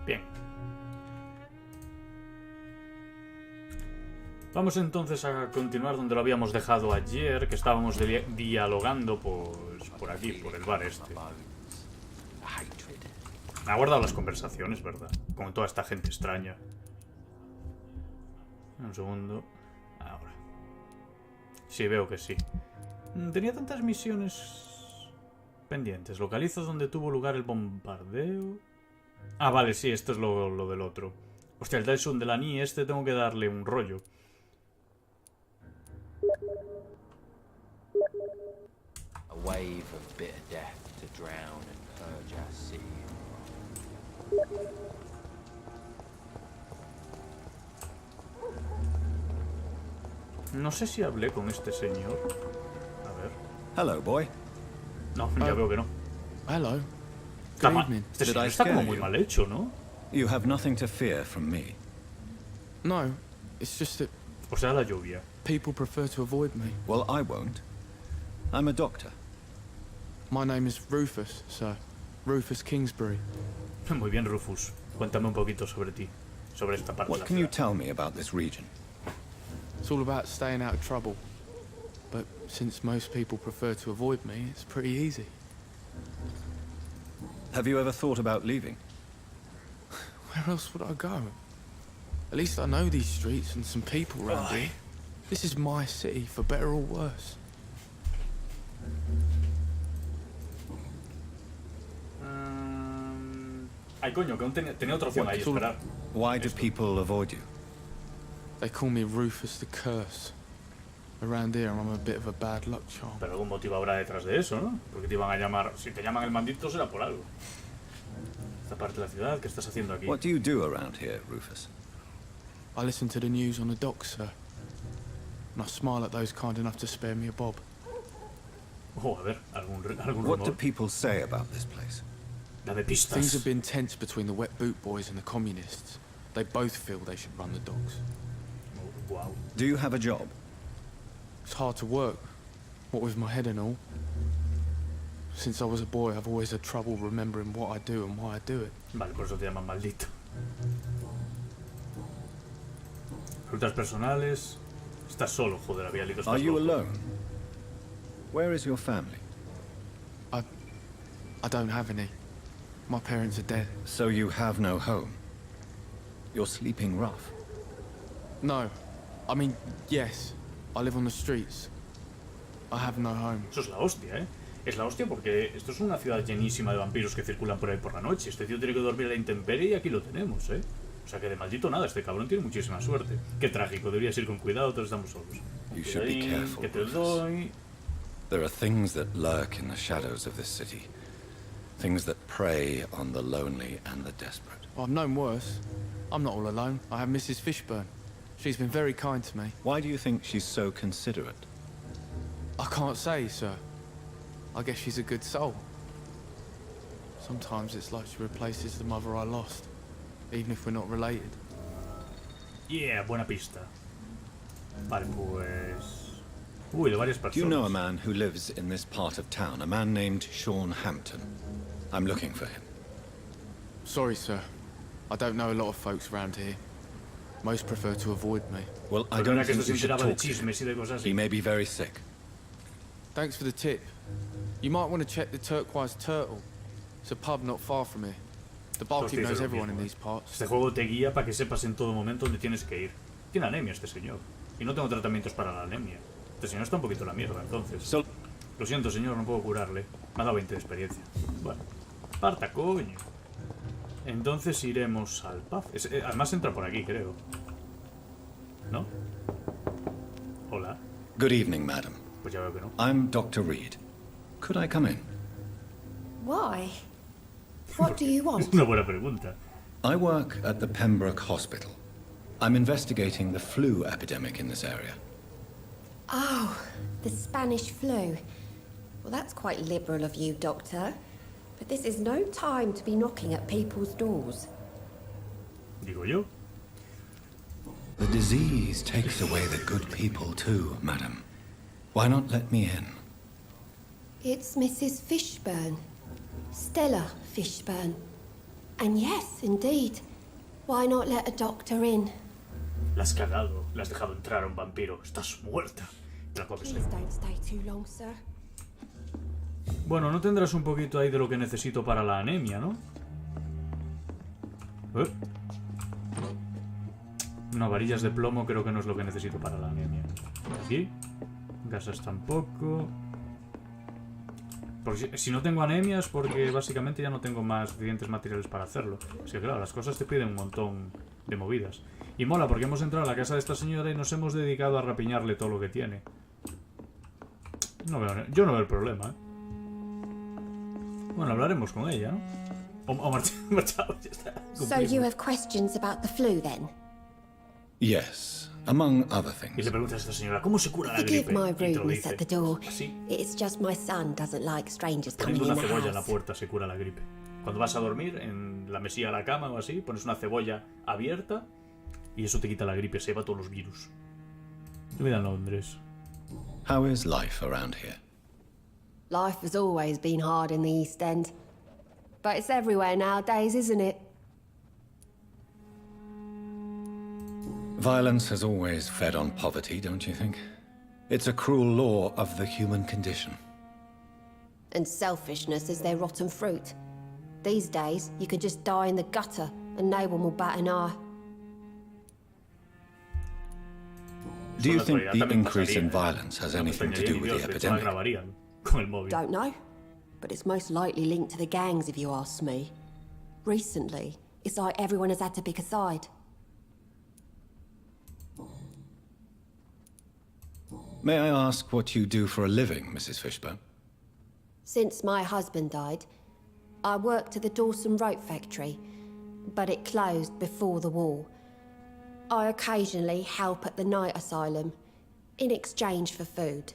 Bien. Vamos entonces a continuar donde lo habíamos dejado ayer, que estábamos dialogando pues, por aquí, por el bar este. Me ha guardado las conversaciones, ¿verdad? Con toda esta gente extraña. Un segundo. Ahora. Sí, veo que sí. Tenía tantas misiones pendientes. Localiza donde tuvo lugar el bombardeo. Ah, vale, sí, esto es lo del otro. Hostia, el Dyson de la Ni este tengo que darle un rollo. A wave of bitter death to drown and purge our city. No sé si hablé con este señor. A ver. Hello, boy. No, ya veo que no. Hello. Está Good mal. evening. Este señor Did I está como scare muy you? mal hecho, ¿no? You have nothing to fear from me. No, it's just that O sea, la lluvia. people prefer to avoid me. Well, I won't. I'm a doctor. My name is Rufus, sir. Rufus Kingsbury. Muy bien, Rufus. Cuéntame un poquito sobre ti. Sobre esta parte de What la can you ciudad. tell me about this region? It's all about staying out of trouble. But since most people prefer to avoid me, it's pretty easy. Have you ever thought about leaving? Where else would I go? At least I know these streets and some people around here. This is my city, for better or worse. Ay, coño, que aún tenía otra opción ahí, esperar. Why do people avoid you? They call me Rufus the Curse. Around here, I'm a bit of a bad luck charm. Pero algún motivo habrá detrás de eso, ¿no? Porque te iban a llamar... Si te llaman el maldito será por algo. Esta parte de la ciudad, ¿qué estás haciendo aquí? What do you do around here, Rufus? I listen to the news on the docks, sir. And I smile at those kind enough to spare me a bob. Oh, a ver, algún What do rumor. people say about this place? La de Things pistas. have been tense between the wet boot boys and the communists. They both feel they should run the docks. Oh, wow. Do you have a job? It's hard to work, what with my head and all. Since I was a boy, I've always had trouble remembering what I do and why I do it. Vale, por eso te llaman maldito. Frutas personales. Estás solo, joder, había leído. Are you alone? Where is your family? I don't have any. My parents are dead. So you have no home. You're sleeping rough. No, I mean, yes. I live on the streets. I have no home. Eso es la hostia, ¿eh? Es la hostia porque esto es una ciudad llenísima de vampiros que circulan por ahí por la noche. Este tío tiene que dormir a la intemperie y aquí lo tenemos, ¿eh? O sea que de maldito nada, este cabrón tiene muchísima suerte. Qué trágico, deberías ir con cuidado, todos estamos solos. You should be Cuidadín, careful, que te Rufus. doy. There are things that lurk in the shadows of this city. Things that prey on the lonely and the desperate. Well, I've known worse. I'm not all alone. I have Mrs. Fishburne. She's been very kind to me. Why do you think she's so considerate? I can't say, sir. I guess she's a good soul. Sometimes it's like she replaces the mother I lost, even if we're not related. Yeah, buena pista. Vale, pues... Uy, de varias personas. Do you know a man who lives in this part of town? A man named Sean Hampton. I'm looking for him. Sorry, sir. I don't know a lot of folks around here. Most prefer to avoid me. Well, I Pero don't era que think esto se you should enteraba de talk to him. chismes y de cosas He así. may be very sick. Thanks for the tip. You might want to check the Turquoise Turtle. It's a pub not far from here. The barkeep knows Lo everyone in mismo, these parts. Este juego te guía para que sepas en todo momento dónde tienes que ir. Tiene anemia este señor. Y no tengo tratamientos para la anemia. Este señor está un poquito en la mierda, entonces. Lo siento, señor, no puedo curarle. Me ha dado 20 de experiencia. Bueno, parta, coño. Entonces iremos al pub. Además entra por aquí, creo. ¿No? Hola. Good evening, madam. Pues ya veo que no. I'm Dr. Reed. Could I come in? Why? What do you Es want? una buena pregunta. I work at the Pembroke Hospital. I'm investigating the flu epidemic in this area. Oh, the Spanish flu. Well, that's quite liberal of you, Doctor. But this is no time to be knocking at people's doors. Digo yo. The disease takes away the good people too, madam. Why not let me in? It's Mrs. Fishburne. Stella Fishburne. And yes, indeed. Why not let a doctor in? La has cagado. Le has dejado entrar a un vampiro. Estás muerta. Te la comes. Please don't stay too long, sir. Bueno, no tendrás un poquito ahí de lo que necesito para la anemia, ¿no? No, varillas de plomo creo que no es lo que necesito para la anemia. Aquí. Gasas tampoco. Porque si no tengo anemia es porque básicamente ya no tengo más suficientes materiales para hacerlo. Es que claro, las cosas te piden un montón de movidas. Y mola porque hemos entrado a la casa de esta señora y nos hemos dedicado a rapiñarle todo lo que tiene. Yo no veo el problema, ¿eh? Bueno, hablaremos con ella, ¿no? O marchamos, ya está. So you have questions about the flu, then? Yes, among other Y things. le preguntas a esta señora, ¿cómo se cura la Forgive gripe? my Y te lo rudeness dice. at the door. Así, It's just my son doesn't like strangers coming poniendo in una the cebolla en la house. puerta se cura la gripe. Cuando vas a dormir, en la mesilla de la cama o así, pones una cebolla abierta y eso te quita la gripe, se lleva todos los virus. Vida en Londres. How is life around here? Life has always been hard in the East End. But it's everywhere nowadays, isn't it? Violence has always fed on poverty, don't you think? It's a cruel law of the human condition. And selfishness is their rotten fruit. These days, you could just die in the gutter and no one will bat an eye. Do you Eso think en la the actualidad también increase in pasaría. violence has No, anything to do with the de hecho, la epidemic? grabarían con el móvil. Don't know. But it's most likely linked to the gangs, if you ask me. Recently, it's like everyone has had to pick a side. May I ask what you do for a living, Mrs. Fishburne? Since my husband died, I worked at the Dawson Rope Factory, but it closed before the war. I occasionally help at the night asylum, in exchange for food.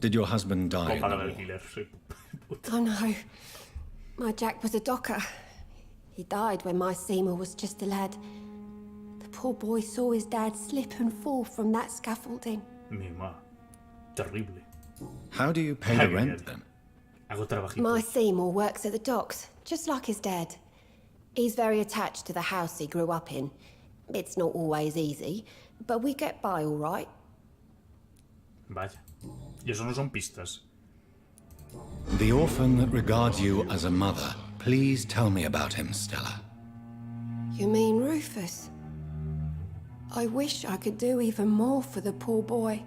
Did your husband die Como in paga the el war? alquiler, sí. Oh no, my Jack was a docker. He died when my Seymour was just a lad. The poor boy saw his dad slip and fall from that scaffolding. Mi ma. Terrible. How do you pay the rent then? Hago trabajitos. My Seymour works at the docks, just like his dad. He's very attached to the house he grew up in. It's not always easy, but we get by all right. Vaya. Y eso no son pistas. The orphan that regards you as a mother. Please tell me about him, Stella. You mean Rufus? I wish I could do even more for the poor boy.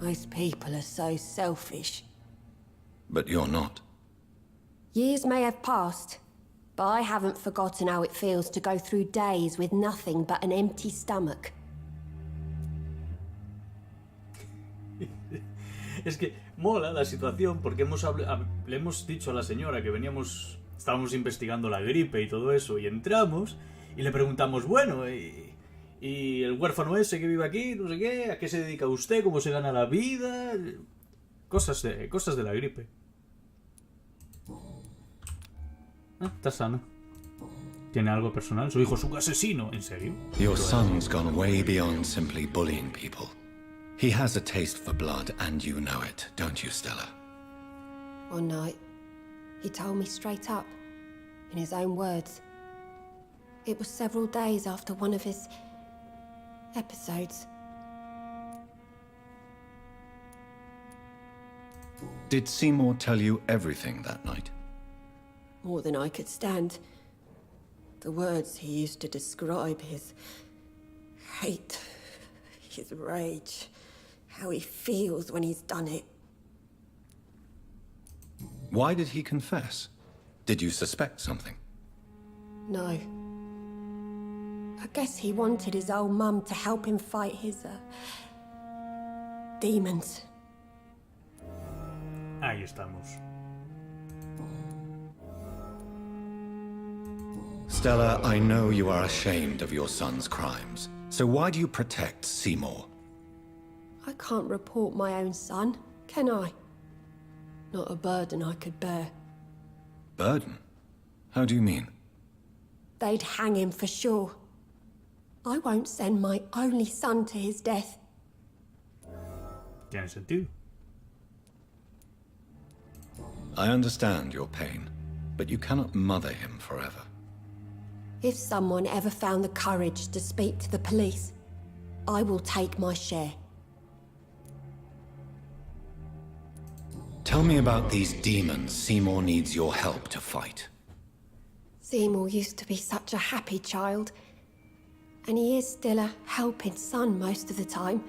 Most people are so selfish. But you're not. Years may have passed, but I haven't forgotten how it feels to go through days with nothing but an empty stomach. Es que mola la situación porque le hemos dicho a la señora que estábamos investigando la gripe y todo eso, y entramos y le preguntamos, bueno, y el huérfano ese que vive aquí, no sé qué, ¿a qué se dedica usted? ¿Cómo se gana la vida? Cosas de la gripe. Ah, está sana. ¿Tiene algo personal? ¿Su hijo es un asesino? ¿En serio? Your son's gone way beyond simply bullying people. He has a taste for blood, and you know it, don't you, Stella? One night, he told me straight up, in his own words. It was several days after one of his episodes. Did Seymour tell you everything that night? More than I could stand. The words he used to describe his hate, his rage, how he feels when he's done it. Why did he confess? Did you suspect something? No. I guess he wanted his old mum to help him fight his, demons. Ahí estamos. Stella, I know you are ashamed of your son's crimes. So why do you protect Seymour? I can't report my own son, can I? Not a burden I could bear. Burden? How do you mean? They'd hang him for sure. I won't send my only son to his death. Tiene sentido. I understand your pain, but you cannot mother him forever. If someone ever found the courage to speak to the police, I will take my share. Tell me about these demons Seymour needs your help to fight. Seymour used to be such a happy child, and he is still a helping son most of the time.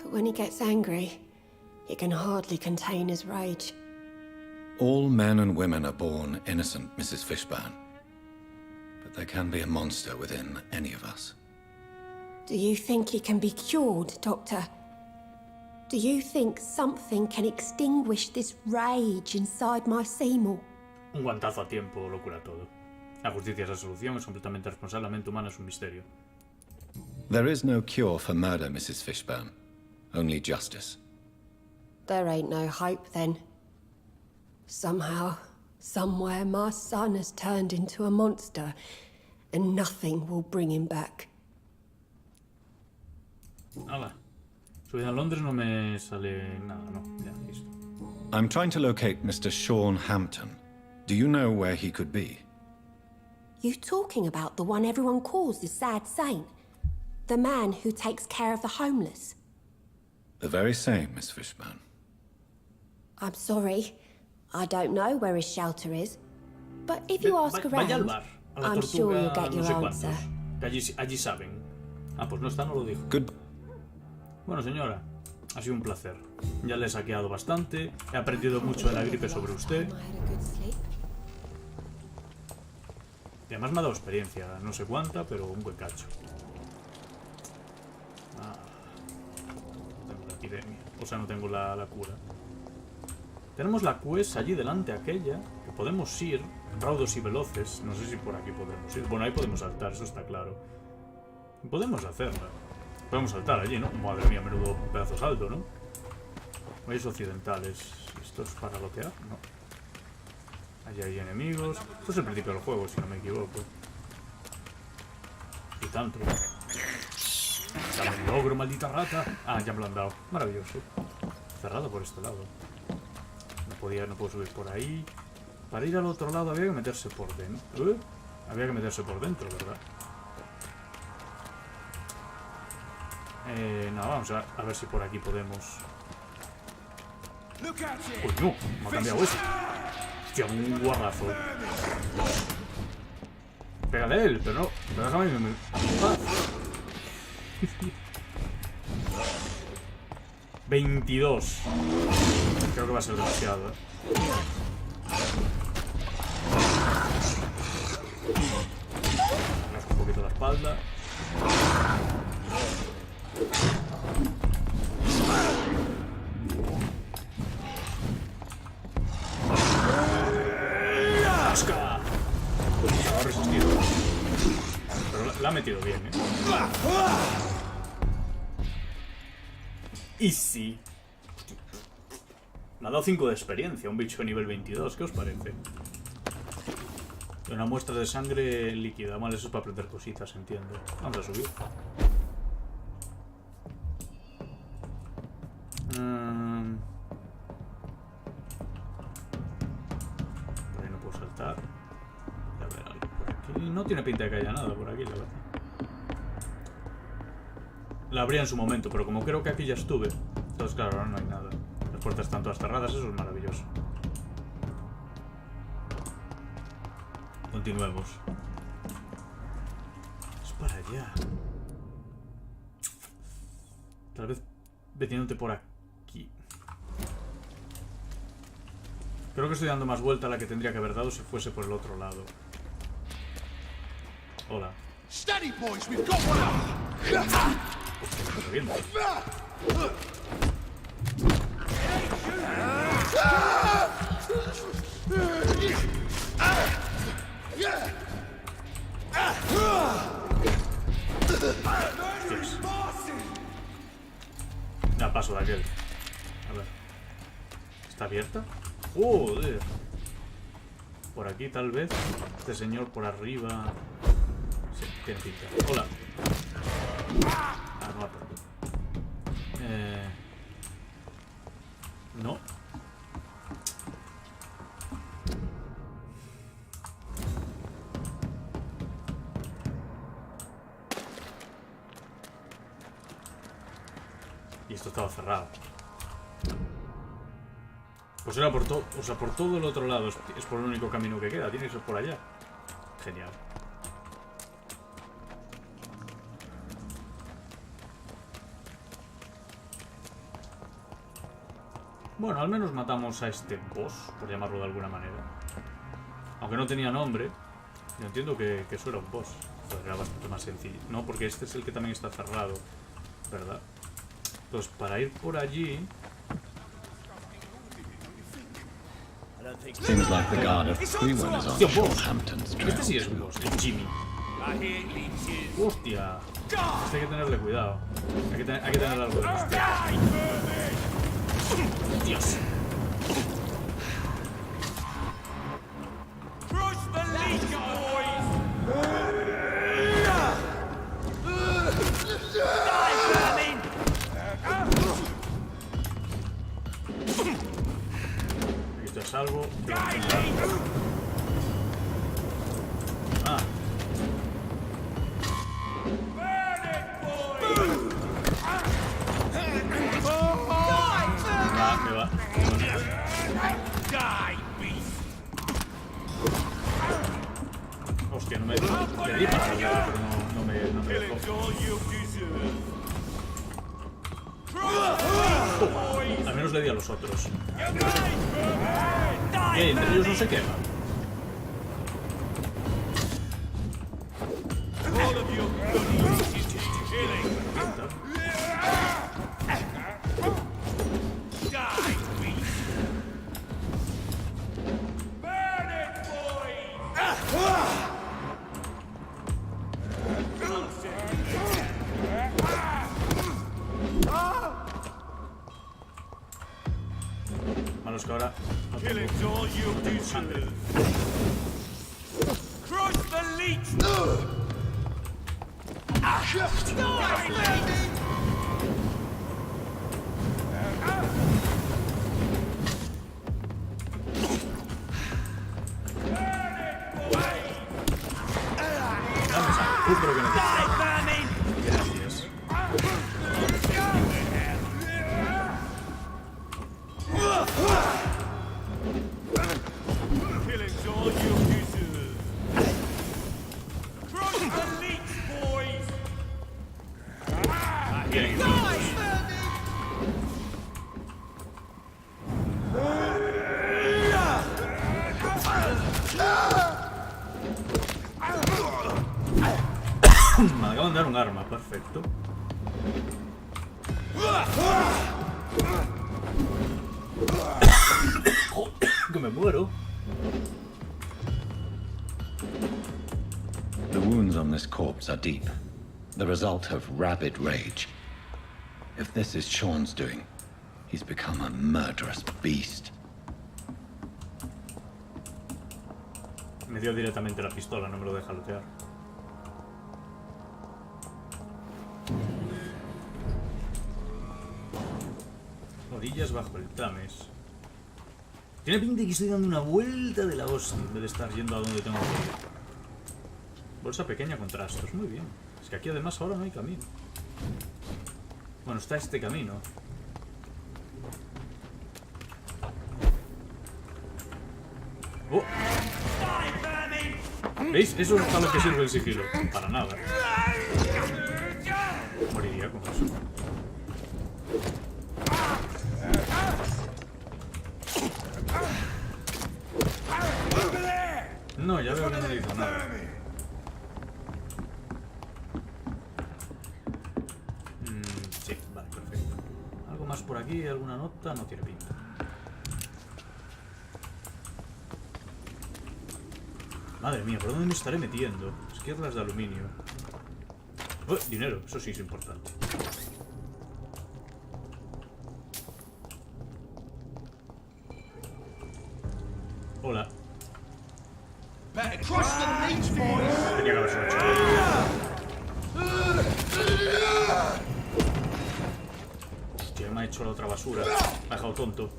But when he gets angry, he can hardly contain his rage. All men and women are born innocent, Mrs. Fishburne. But there can be a monster within any of us. Do you think he can be cured, Doctor? Do you think something can extinguish this rage inside my Seymour? Un guantazo a tiempo lo cura todo. La justicia es la solución, es completamente responsable, la mente humana es un misterio. There is no cure for murder, Mrs. Fishburne. Only justice. There ain't no hope then. Somehow, somewhere, my son has turned into a monster, and nothing will bring him back. Hala. Su vida en Londres no me sale nada, no. Ya, listo. I'm trying to locate Mr. Sean Hampton. Do you know where he could be? You talking about the one everyone calls the sad saint? The man who takes care of the homeless? The very same, Miss Fishburne. I'm sorry. I don't know where his shelter is. But if you ask Vaya al around, bar, a la I'm sure you'll tortuga get no your sé answer. cuántos. Que allí saben. Ah, pues no está, no lo dijo. Good. Bueno, señora, ha sido un placer. Ya le he saqueado bastante, he aprendido mucho de la gripe sobre usted. Y además me ha dado experiencia, no sé cuánta, pero un buen cacho. Ah, no tengo la epidemia, o sea, no tengo la cura. Tenemos la quest allí delante, aquella, que podemos ir, raudos y veloces. No sé si por aquí podemos ir. Bueno, ahí podemos saltar, eso está claro. Podemos hacerla. Podemos saltar allí, ¿no? Madre mía, menudo pedazo salto, ¿no? Valles occidentales. ¿Esto es para bloquear? No. Allí hay enemigos. Esto es el principio del juego, si no me equivoco. Y tanto. Dame el logro, maldita rata. Ah, ya me lo han dado. Maravilloso. Cerrado por este lado. No puedo subir por ahí. Para ir al otro lado había que meterse por dentro. Había que meterse por dentro, ¿verdad? Nada, vamos a ver si por aquí podemos. Uy, no, me ha cambiado eso. Hostia, un guarrazo. Pégale a él, pero no. Pero déjame irme. ¡Ah! 22. Creo que va a ser demasiado, Vamos un poquito la espalda. ¡Asca! Se ha resistido. Pero la ha metido bien, Easy. Me ha dado 5 de experiencia, un bicho de nivel 22, ¿qué os parece? Una muestra de sangre líquida, vale, eso es para aprender cositas, entiendo. Vamos a subir. Por ahí no puedo saltar. Voy a ver algo por aquí. No tiene pinta de que haya nada por aquí, la verdad. La abría en su momento, pero como creo que aquí ya estuve, entonces claro, ahora no hay nada. Las puertas están todas cerradas, eso es maravilloso. Continuemos. Es para allá. Tal vez metiéndote por aquí. Creo que estoy dando más vuelta a la que tendría que haber dado si fuese por el otro lado. Hola. Steady, boys, we've got one. Estoy viendo. Ya paso de aquel. A ver. ¿Está abierta? ¡Joder! Por aquí tal vez. Este señor por arriba. Sí, tiene pinta. Hola. Ah, no ha perdido. No. Y esto estaba cerrado. Pues era por todo, o sea, por todo el otro lado. Es por el único camino que queda. Tiene que ser por allá. Genial. Bueno, al menos matamos a este boss, por llamarlo de alguna manera. Aunque no tenía nombre. Yo entiendo que eso era un boss. Joder, era bastante más sencillo. No, porque este es el que también está cerrado, ¿verdad? Pues para ir por allí... Seems like the guard of Freeman is on Hostia, boss. Shorthampton's Este trail. sí es un boss, el Jimmy. Hostia. Este hay que tenerle cuidado. Hay que tener algo de respeto. Dios. Aquí estoy a salvo. Ah. Me va. Hostia, no me... Le di para salvarlo, pero no me dejó. Toma. Al menos le di a los otros. Entre ellos no se queman. Malos que ahora no tengo sangre. Creo que necesito. Gracias. Bien. Me acaban de dar un arma, perfecto. Que me muero. The wounds on this corpse are deep, the result of rabid rage. If this is Sean's doing, he's become a murderous beast. Me dio directamente la pistola, no me lo deja lootear. Orillas bajo el Tames. Tiene pinta de que estoy dando una vuelta de la hostia en vez de estar yendo a donde tengo que ir. Bolsa pequeña con trastos, muy bien. Es que aquí además ahora no hay camino. Bueno, está este camino. Oh. ¿Veis? Eso es para lo que sirve el sigilo. Para nada. Moriría con eso. No, ya veo que no le hizo nada. Sí, vale, perfecto. ¿Algo más por aquí? ¿Alguna nota? No tiene pinta. Madre mía, ¿por dónde me estaré metiendo? Esquirlas de aluminio. Dinero, eso sí es importante. Hola. Tenía que haberse hecho. Hostia, me ha hecho la otra basura. Me ha dejado tonto.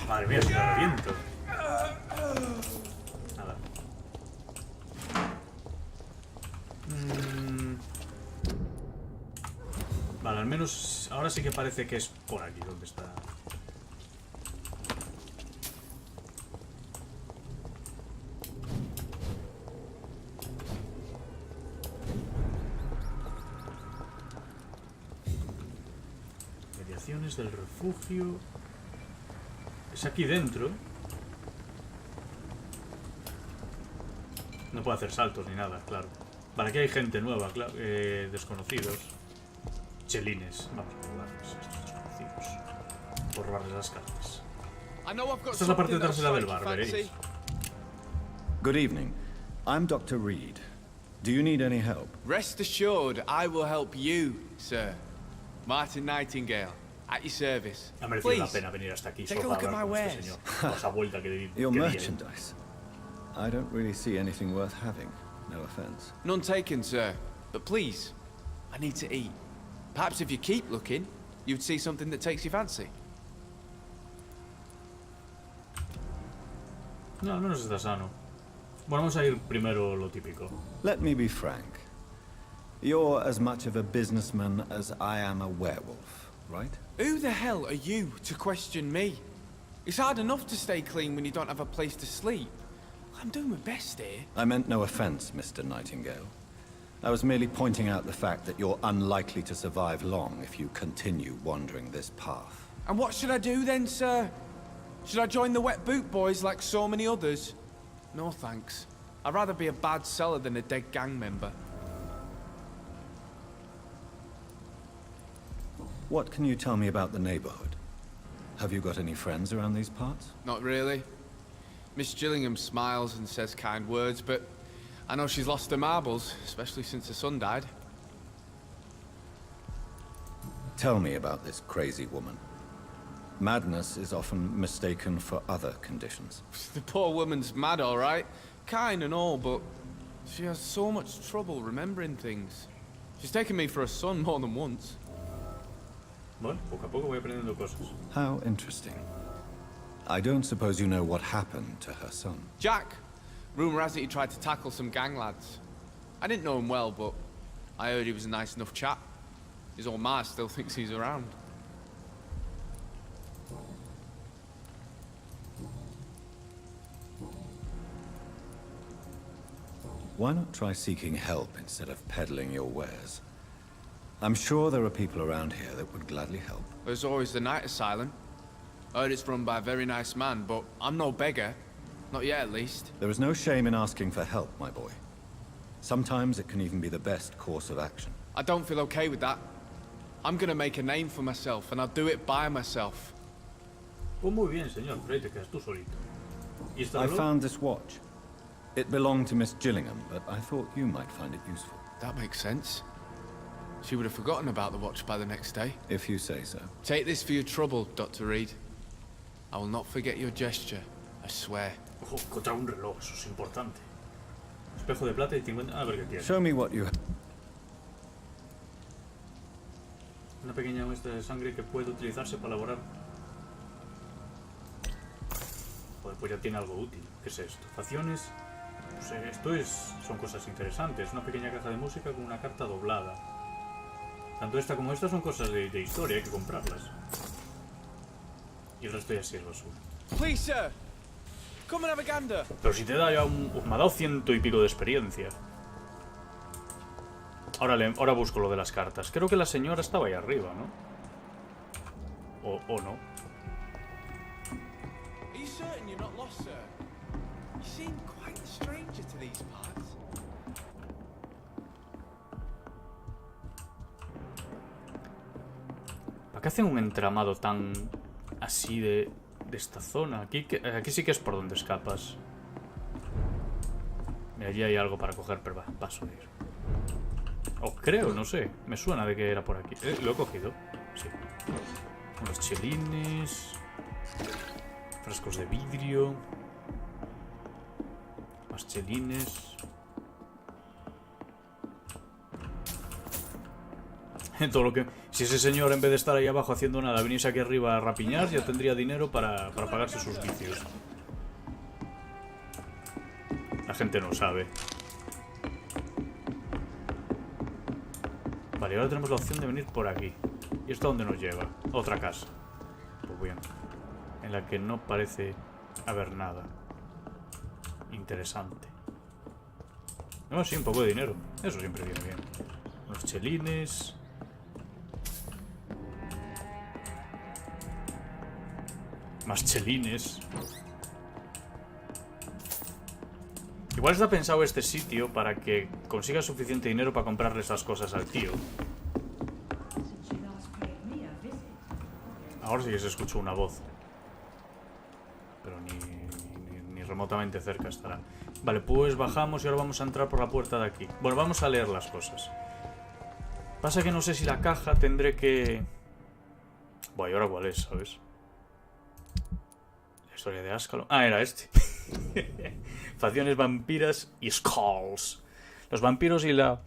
Madre mía, si la reviento. Nada. Vale, al menos ahora sí que parece que es por aquí donde está. Mediaciones del refugio. Es aquí dentro. No puedo hacer saltos ni nada, claro. Vale, aquí hay gente nueva, claro, desconocidos. Chelines. Vamos a robarles a estos desconocidos. Por robarles las cartas. Esta es la parte trasera del bar, veréis. Good evening. I'm Dr. Reed. Do you need any help? Rest assured, I will help you, sir. Martin Nightingale, at your service. Ha merecido la pena venir hasta aquí solo para hablar con este señor. Con esa vuelta que Your que merchandise. I don't really see anything worth having. No offense. None taken, sir. But please, I need to eat. Perhaps if you keep looking, you'd see something that takes your fancy. No, al menos está sano. Bueno, vamos a ir primero lo típico. Let me be frank. You're as much of a businessman as I am a werewolf, right? Who the hell are you to question me? It's hard enough to stay clean when you don't have a place to sleep. I'm doing my best here. I meant no offense, Mr. Nightingale. I was merely pointing out the fact that you're unlikely to survive long if you continue wandering this path. And what should I do then, sir? Should I join the wet boot boys like so many others? No thanks. I'd rather be a bad seller than a dead gang member. What can you tell me about the neighborhood? Have you got any friends around these parts? Not really. Miss Gillingham smiles and says kind words, but I know she's lost her marbles, especially since her son died. Tell me about this crazy woman. Madness is often mistaken for other conditions. The poor woman's mad, all right. Kind and all, but she has so much trouble remembering things. She's taken me for a son more than once. Bueno, poco a poco voy aprendiendo cosas. How interesting. I don't suppose you know what happened to her son. Jack. Rumour has it he tried to tackle some gang lads. I didn't know him well, but I heard he was a nice enough chap. His old ma still thinks he's around. Why not try seeking help instead of peddling your wares? I'm sure there are people around here that would gladly help. There's always the night asylum. I heard it's run by a very nice man, but I'm no beggar. Not yet, at least. There is no shame in asking for help, my boy. Sometimes it can even be the best course of action. I don't feel okay with that. I'm gonna make a name for myself, and I'll do it by myself. Pues muy bien, señor. Pero ahí te quedas tú solito. ¿Y este I reloj? found this watch. It belonged to Miss Gillingham, but I thought you might find it useful. That makes sense. She would have forgotten about the watch by the next day. If you say so. Take this for your trouble, Dr. Reed. I will not forget your gesture, I swear. Ojo, encontrar un reloj, eso es importante. Espejo de plata y 50... A ver qué tiene. Show me what you have. Una pequeña muestra de sangre que puede utilizarse para elaborar... Joder, pues ya tiene algo útil. ¿Qué es esto? Facciones... Son cosas interesantes. Una pequeña caja de música con una carta doblada. Tanto esta como esta son cosas de historia, hay que comprarlas. Y el resto ya sí es basura. Please, sir. Come and have a gander. Pero si te da ya me ha dado 100 y pico de experiencia. Ahora busco lo de las cartas. Creo que la señora estaba ahí arriba, ¿no? O no. Are you certain you're not lost, sir? You seem quite a stranger to these parts. ¿Para qué hacen un entramado tan así de esta zona? Aquí sí que es por donde escapas. Mira, allí hay algo para coger, pero va, paso de ir. O creo, no sé. Me suena de que era por aquí. ¿Lo he cogido? Sí. Unos chelines. Frascos de vidrio. Más chelines. Todo lo que... Si ese señor, en vez de estar ahí abajo haciendo nada, viniese aquí arriba a rapiñar, ya tendría dinero para pagarse sus vicios. La gente no sabe. Vale, ahora tenemos la opción de venir por aquí. ¿Y esto a dónde nos lleva? Otra casa. Pues bien. En la que no parece haber nada interesante. No, sí, un poco de dinero. Eso siempre viene bien. Unos chelines. Más chelines. Igual está pensado este sitio para que consiga suficiente dinero para comprarle esas cosas al tío. Ahora sí que se escuchó una voz. Pero ni remotamente cerca estará. Vale, pues bajamos y ahora vamos a entrar por la puerta de aquí. Bueno, vamos a leer las cosas. Pasa que no sé si la caja tendré que... Bueno, ¿y ahora cuál es, sabes? La historia de Ascalon. Ah, era este. Facciones vampiras y skulls. Los vampiros y la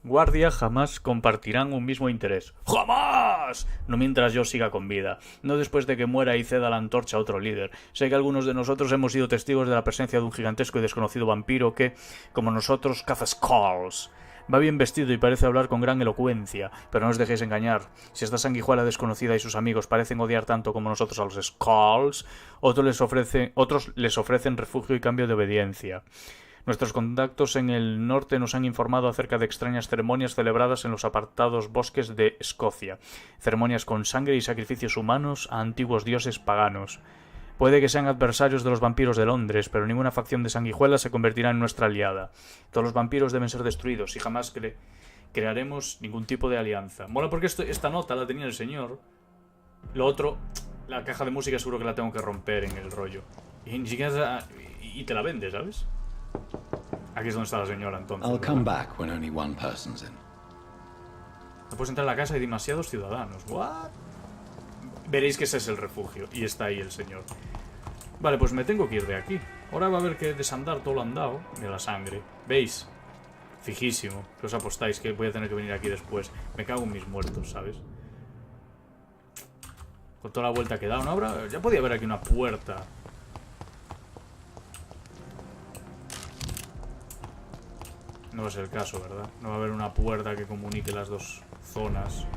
guardia jamás compartirán un mismo interés. ¡Jamás! No mientras yo siga con vida. No después de que muera y ceda la antorcha a otro líder. Sé que algunos de nosotros hemos sido testigos de la presencia de un gigantesco y desconocido vampiro que, como nosotros, caza skulls. Va bien vestido y parece hablar con gran elocuencia, pero no os dejéis engañar. Si esta sanguijuela desconocida y sus amigos parecen odiar tanto como nosotros a los skulls, otros les ofrecen refugio y cambio de obediencia. Nuestros contactos en el norte nos han informado acerca de extrañas ceremonias celebradas en los apartados bosques de Escocia. Ceremonias con sangre y sacrificios humanos a antiguos dioses paganos. Puede que sean adversarios de los vampiros de Londres, pero ninguna facción de sanguijuelas se convertirá en nuestra aliada. Todos los vampiros deben ser destruidos y jamás crearemos ningún tipo de alianza. Mola porque esta nota la tenía el señor. Lo otro, la caja de música seguro que la tengo que romper en el rollo. Y ni siquiera... Y te la vende, ¿sabes? Aquí es donde está la señora, entonces. I'll come back when only one person's in. No puedes entrar a la casa, hay demasiados ciudadanos. ¿What? Veréis que ese es el refugio. Y está ahí el señor. Vale, pues me tengo que ir de aquí. Ahora va a haber que desandar todo lo andado de la sangre. ¿Veis? Fijísimo. Que os apostáis que voy a tener que venir aquí después. Me cago en mis muertos, ¿sabes? Con toda la vuelta que da. Ahora ya podía haber aquí una puerta. No va a ser el caso, ¿verdad? No va a haber una puerta que comunique las dos zonas.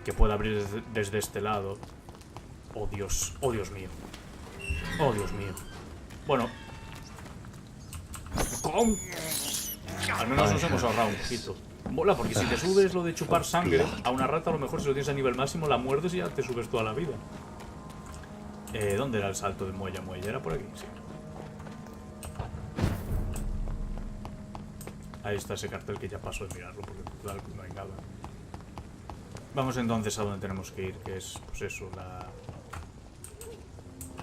Que pueda abrir desde este lado. Oh Dios mío. Oh Dios mío. Bueno. ¿Cómo? Al menos nos hemos ahorrado un poquito. Mola, porque si te subes lo de chupar sangre a una rata, a lo mejor si lo tienes a nivel máximo la muerdes y ya te subes toda la vida. ¿Dónde era el salto de muelle a muelle? ¿Era por aquí? Sí. Ahí está ese cartel que ya paso de mirarlo porque total no hay nada. Vamos entonces a donde tenemos que ir, que es, pues eso, la...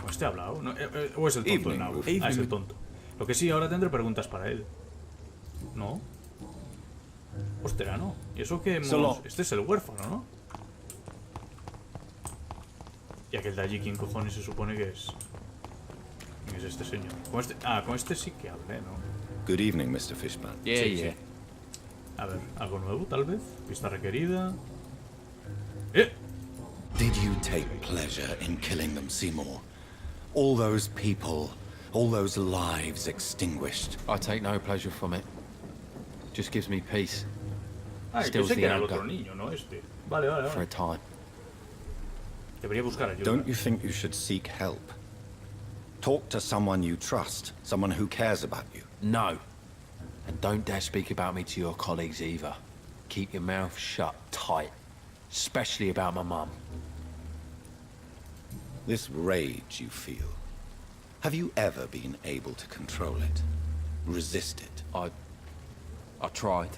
¿O este ha hablado? No, ¿o es el tonto de Nau? Ah, es el tonto. Lo que sí, ahora tendré preguntas para él. ¿No? Ostera, no. ¿Y eso que hemos...? Este es el huérfano, ¿no? Y aquel de allí, ¿quién cojones se supone que es? ¿Quién es este señor? Con este sí que hablé, ¿no? Good evening, Mr. Fishman. Sí. A ver, ¿algo nuevo, tal vez? Pista requerida... Did you take pleasure in killing them, Seymour? All those people, All those lives extinguished. I take no pleasure from it. Just gives me peace. Ah, Stills pensé the que era el anger otro niño, no este. Vale, vale, for a vale. time. Debería buscar ayuda. Don't you think you should seek help? Talk to someone you trust, someone who cares about you. No. And don't dare speak about me to your colleagues either. Keep your mouth shut tight. Especially about my mum. This rage you feel, have you ever been able to control it? Resist it? I tried.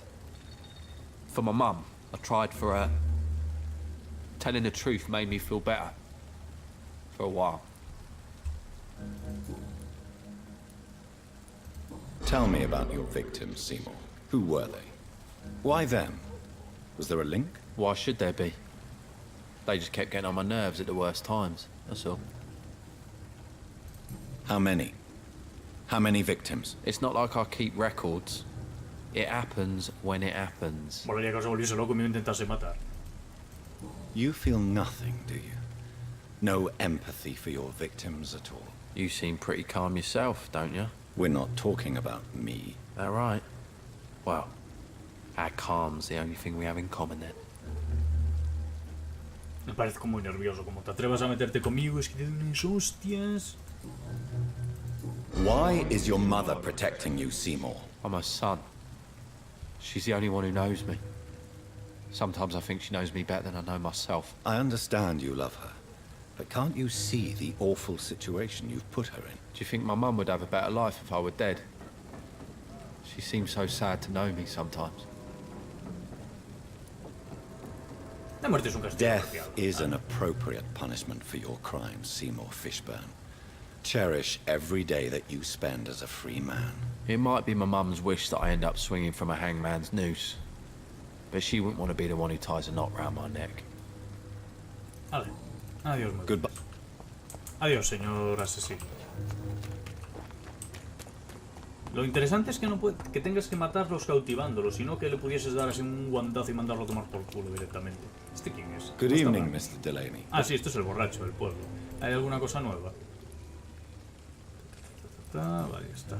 For my mum. I tried for her. Telling the truth made me feel better. For a while. Tell me about your victims, Seymour. Who were they? Why them? Was there a link? Why should there be? They just kept getting on my nerves at the worst times. That's all. How many? How many victims? It's not like I keep records. It happens when it happens. Molaría que se volviese loco y me intentase matar. You feel nothing, do you? No empathy for your victims at all? You seem pretty calm yourself, don't you? We're not talking about me. That right? Well, our calm's the only thing we have in common then. Me parezco muy nervioso. Como te atrevas a meterte conmigo, es que te doy unas hostias. Why is your mother protecting you, Seymour? I'm her son. She's the only one who knows me. Sometimes I think she knows me better than I know myself. I understand you love her, but can't you see the awful situation you've put her in? Do you think my mum would have a better life if I were dead? She seems so sad to know me sometimes. La muerte es un castigo. Death is an appropriate punishment for your crimes, Seymour Fishburne. Cherish every day that you spend as a free man. It might be my mum's wish that I end up swinging from a hangman's noose. But she wouldn't want to be the one who ties a knot round my neck. Vale. Adiós, muy bien. Goodbye. Adiós, señor asesino. Lo interesante es que no que tengas que matarlos cautivándolos, sino que le pudieses dar así un guantazo y mandarlo a tomar por culo directamente. ¿Este quién es? Good ¿No está evening, mal? Mr. Delaney. Ah, sí, esto es el borracho del pueblo. ¿Hay alguna cosa nueva? Vale, ya está.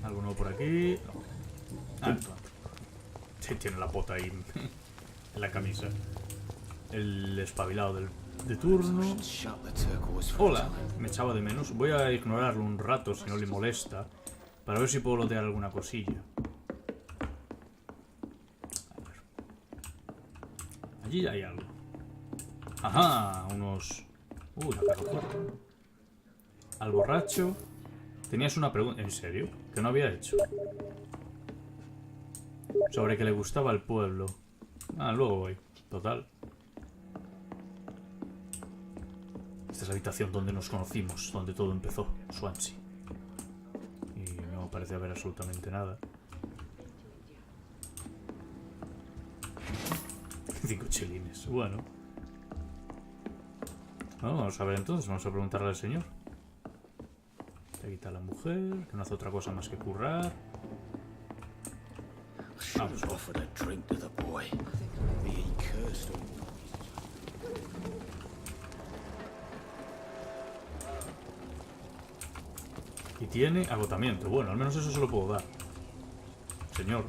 ¿Algo nuevo por aquí? No. Ah, no. Sí, tiene la pota ahí en la camisa. El espabilado de turno. Hola, me echaba de menos. Voy a ignorarlo un rato si no le molesta, para ver si puedo lotear alguna cosilla. A ver. Allí ya hay algo. Ajá, unos... una caja fuerte. Al borracho. Tenías una pregunta... ¿En serio? Que no había hecho. Sobre que le gustaba el pueblo. Ah, luego voy. Total. Esta es la habitación donde nos conocimos, donde todo empezó. Swansea. Y no parece haber absolutamente nada. 5 chelines. Bueno. Vamos a ver entonces. Vamos a preguntarle al señor. Te quita la mujer, que no hace otra cosa más que currar. Vamos. Y tiene agotamiento. Bueno, al menos eso se lo puedo dar. Señor.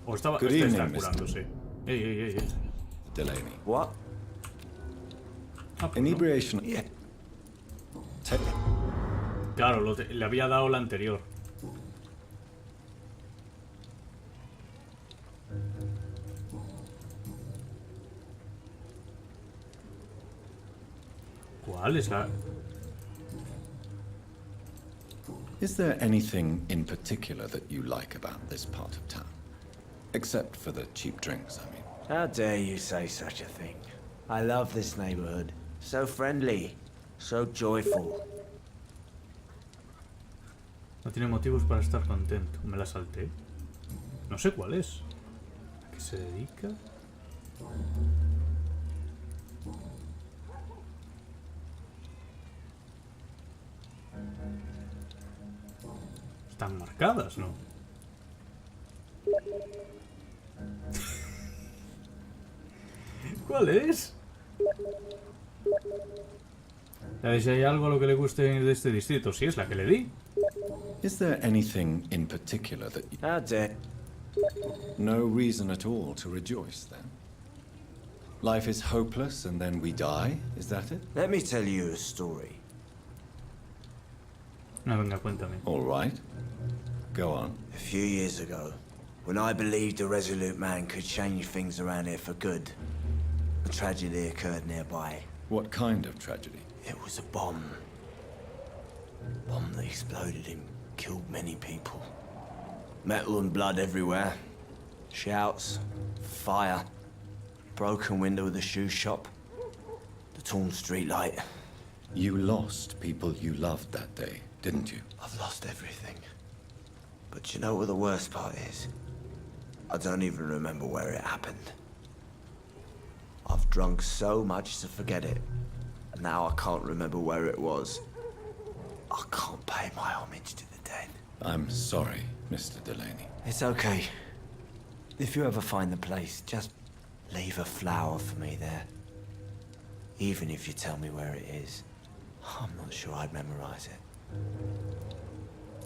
O estaba Good está evening, curándose. Ey. Delaney. What? Ah, pues no. Inebriation. Yeah. Claro, le había dado la anterior. ¿Cuál es la...? Is there anything in particular that you like about this part of town? Except for the cheap drinks, I mean. How dare you say such a thing? I love this neighborhood. So friendly, so joyful. No tiene motivos para estar contento. Me la salté. No sé cuál es. ¿A qué se dedica? Están marcadas, ¿no? ¿Cuál es? A ver si hay algo a lo que le guste de este distrito. Sí, es la que le di. Is there anything in particular that you... How dare... No reason at all to rejoice, then? Life is hopeless and then we die? Is that it? Let me tell you a story. No, venga, cuéntame. All right. Go on. A few years ago, when I believed a resolute man could change things around here for good, a tragedy occurred nearby. What kind of tragedy? It was a bomb. Bomb that exploded and killed many people. Metal and blood everywhere. Shouts, fire, broken window of the shoe shop, the torn street light. You lost people you loved that day, didn't you? I've lost everything. But you know what the worst part is? I don't even remember where it happened. I've drunk so much to forget it. And now I can't remember where it was. I can't pay my homage to the dead. I'm sorry, Mr. Delaney. It's okay. If you ever find the place, just leave a flower for me there. Even if you tell me where it is. I'm not sure I'd memorize it.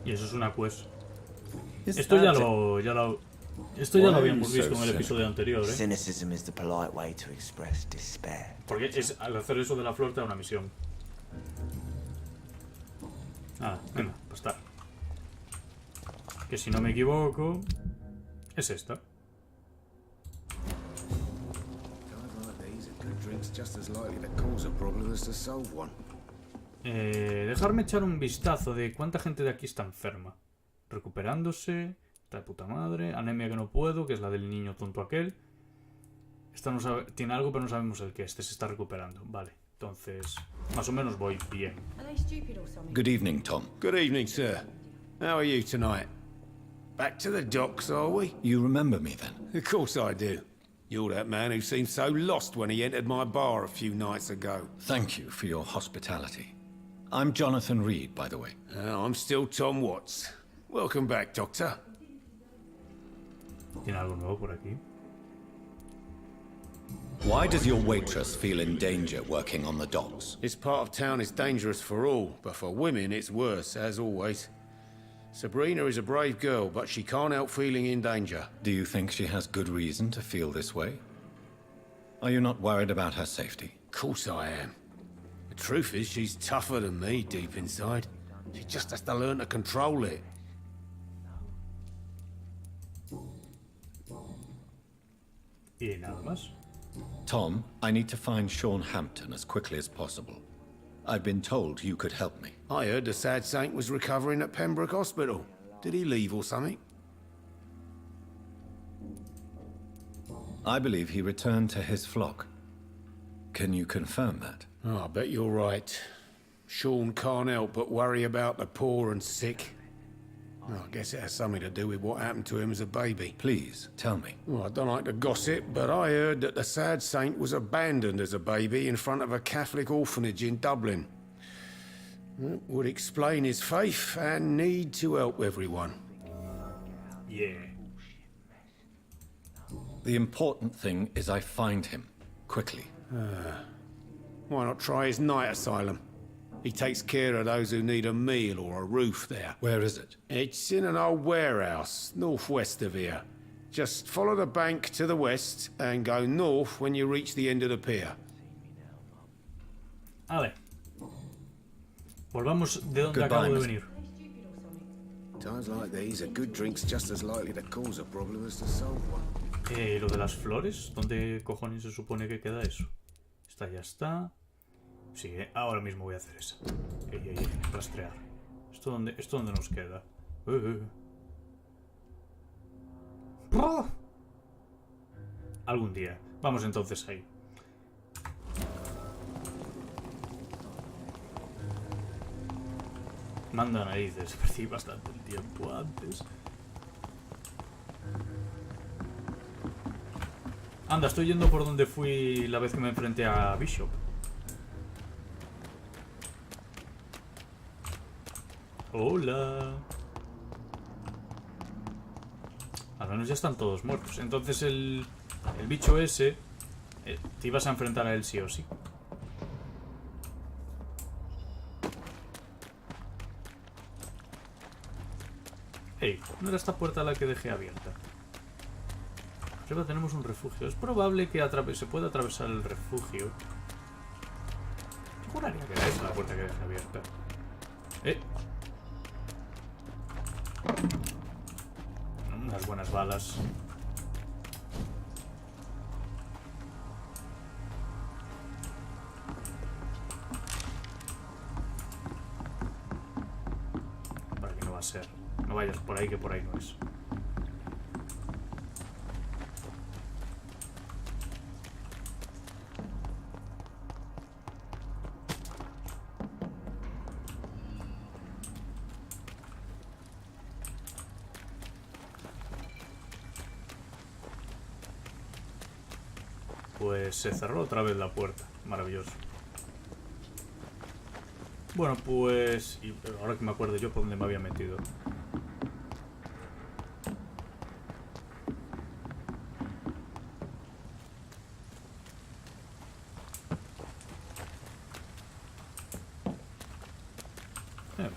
Y eso es una quest. Is Esto ya that lo habíamos visto en el episodio anterior, ¿eh? Cynicism is the polite way to express despair. Porque al hacer eso de la flor te da una misión. Nada, venga, pues está. Que si no me equivoco, es esta. Dejarme echar un vistazo de cuánta gente de aquí está enferma. Recuperándose, está de puta madre. Anemia que no puedo, que es la del niño tonto aquel. Esta no sabe, tiene algo pero no sabemos el qué. Este se está recuperando. Vale, entonces más o menos voy bien. Good evening, Tom. Good evening, sir. How are you tonight? Back to the docks, are we? You remember me then? Of course I do. You're that man who seemed so lost when he entered my bar a few nights ago. Thank you for your hospitality. I'm Jonathan Reed, by the way. I'm still Tom Watts. Welcome back, Doctor. ¿Tiene algo nuevo por aquí? Why does your waitress feel in danger working on the docks? This part of town is dangerous for all, but for women it's worse, as always. Sabrina is a brave girl, but she can't help feeling in danger. Do you think she has good reason to feel this way? Are you not worried about her safety? Of course I am. The truth is, she's tougher than me deep inside. She just has to learn to control it. Y nada más. Tom, I need to find Sean Hampton as quickly as possible. I've been told you could help me. I heard the sad saint was recovering at Pembroke Hospital. Did he leave or something? I believe he returned to his flock. Can you confirm that? Oh, I bet you're right. Sean can't help but worry about the poor and sick. Oh, I guess it has something to do with what happened to him as a baby. Please, tell me. Well, I don't like to gossip, but I heard that the sad saint was abandoned as a baby in front of a Catholic orphanage in Dublin. It would explain his faith and need to help everyone. Yeah. The important thing is I find him, quickly. Why not try his night asylum? He takes care of those who need a meal or a roof there. Where is it? It's in an old warehouse, northwest of here. Just follow the bank to the west and go north when you reach the end of the pier. Vale. Volvamos de donde Goodbye, acabo de Mr. venir. Times like these, a good drink's just as likely to cause a problem as to solve one. Lo de las flores, ¿dónde cojones se supone que queda eso? Esta ya está. Sí, ahora mismo voy a hacer esa. Rastrear. ¿Esto dónde nos queda? Algún día. Vamos entonces ahí. Manda narices, perdí bastante el tiempo antes. Anda, estoy yendo por donde fui la vez que me enfrenté a Bishop. Hola. Al menos ya están todos muertos. Entonces el bicho ese te ibas a enfrentar a él sí o sí. Ey, no era esta puerta la que dejé abierta. Arriba tenemos un refugio. Es probable que se pueda atravesar el refugio. Yo juraría que era esa la puerta que dejé abierta. Unas buenas balas. Para que no va a ser. No vayas por ahí, que por ahí no es. Pues se cerró otra vez la puerta. Maravilloso. Bueno, pues... Y ahora que me acuerdo yo por dónde me había metido.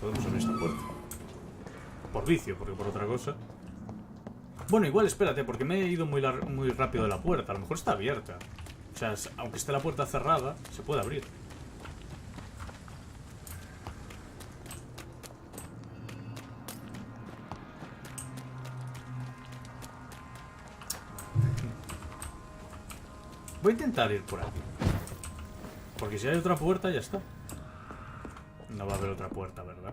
Podemos abrir esta puerta. Por vicio, porque por otra cosa... Bueno, igual espérate, porque me he ido muy rápido de la puerta. A lo mejor está abierta. O sea, aunque esté la puerta cerrada, se puede abrir. Voy a intentar ir por aquí. Porque si hay otra puerta, ya está. No va a haber otra puerta, ¿verdad?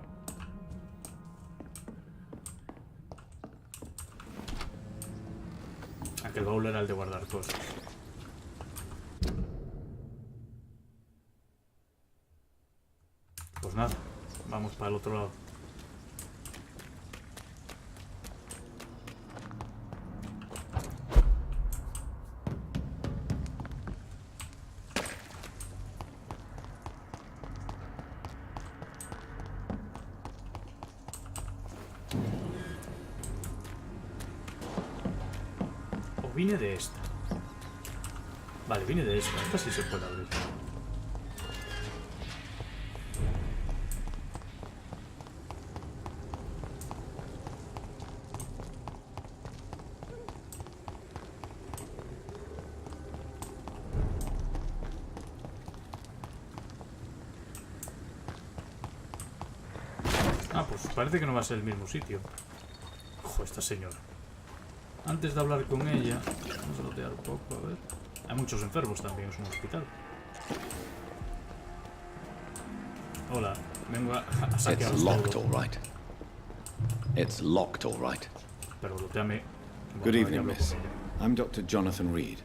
Aquel baúl era el de guardar cosas. Pues nada, vamos para el otro lado. Vine de esta. Vale, vine de esta. Esta sí se puede abrir. Ah, pues parece que no va a ser el mismo sitio. Ojo, esta señora. Antes de hablar con ella, vamos a lotear un poco, a ver. Hay muchos enfermos también, es un hospital. Hola, vengo a saquear It's locked, todo. all right. It's locked, all right. Pero loteame. Good evening, miss. I'm Dr. Jonathan Reed.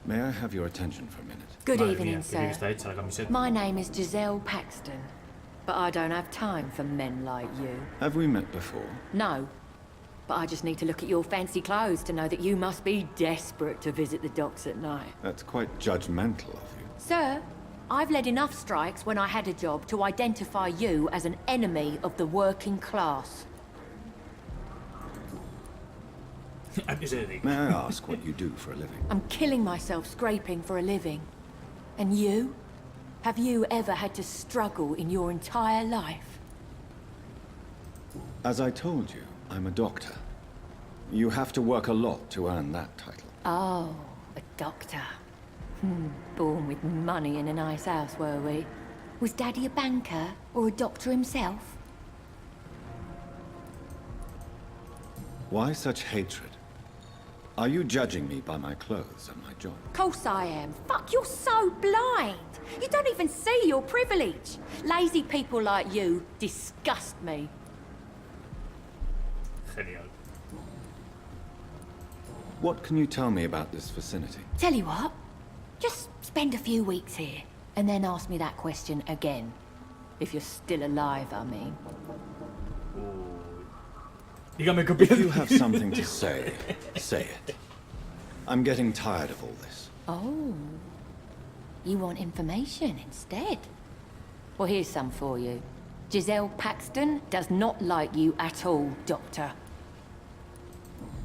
May I have your attention for a minute? Good Madre evening, mía, qué bien sir. está hecha la camiseta. My name is Giselle Paxton, but I don't have time for men like you. Have we met before? No, but I just need to look at your fancy clothes to know that you must be desperate to visit the docks at night. That's quite judgmental of you. Sir, I've led enough strikes when I had a job to identify you as an enemy of the working class. ¿A qué se dedica? May I ask what you do for a living? I'm killing myself scraping for a living. And you? Have you ever had to struggle in your entire life? As I told you, I'm a doctor. You have to work a lot to earn that title. Oh, a doctor. Born with money in a nice house, were we? Was Daddy a banker or a doctor himself? Why such hatred? Are you judging me by my clothes and my job? Course I am. Fuck, you're so blind. You don't even see your privilege. Lazy people like you disgust me. Genial. What can you tell me about this vicinity? Tell you what, just spend a few weeks here, and then ask me that question again. If you're still alive, I mean. Dígame qué opinas. If you have something to say, say it. I'm getting tired of all this. Oh, you want information instead? Well, here's some for you. Giselle Paxton does not like you at all, Doctor.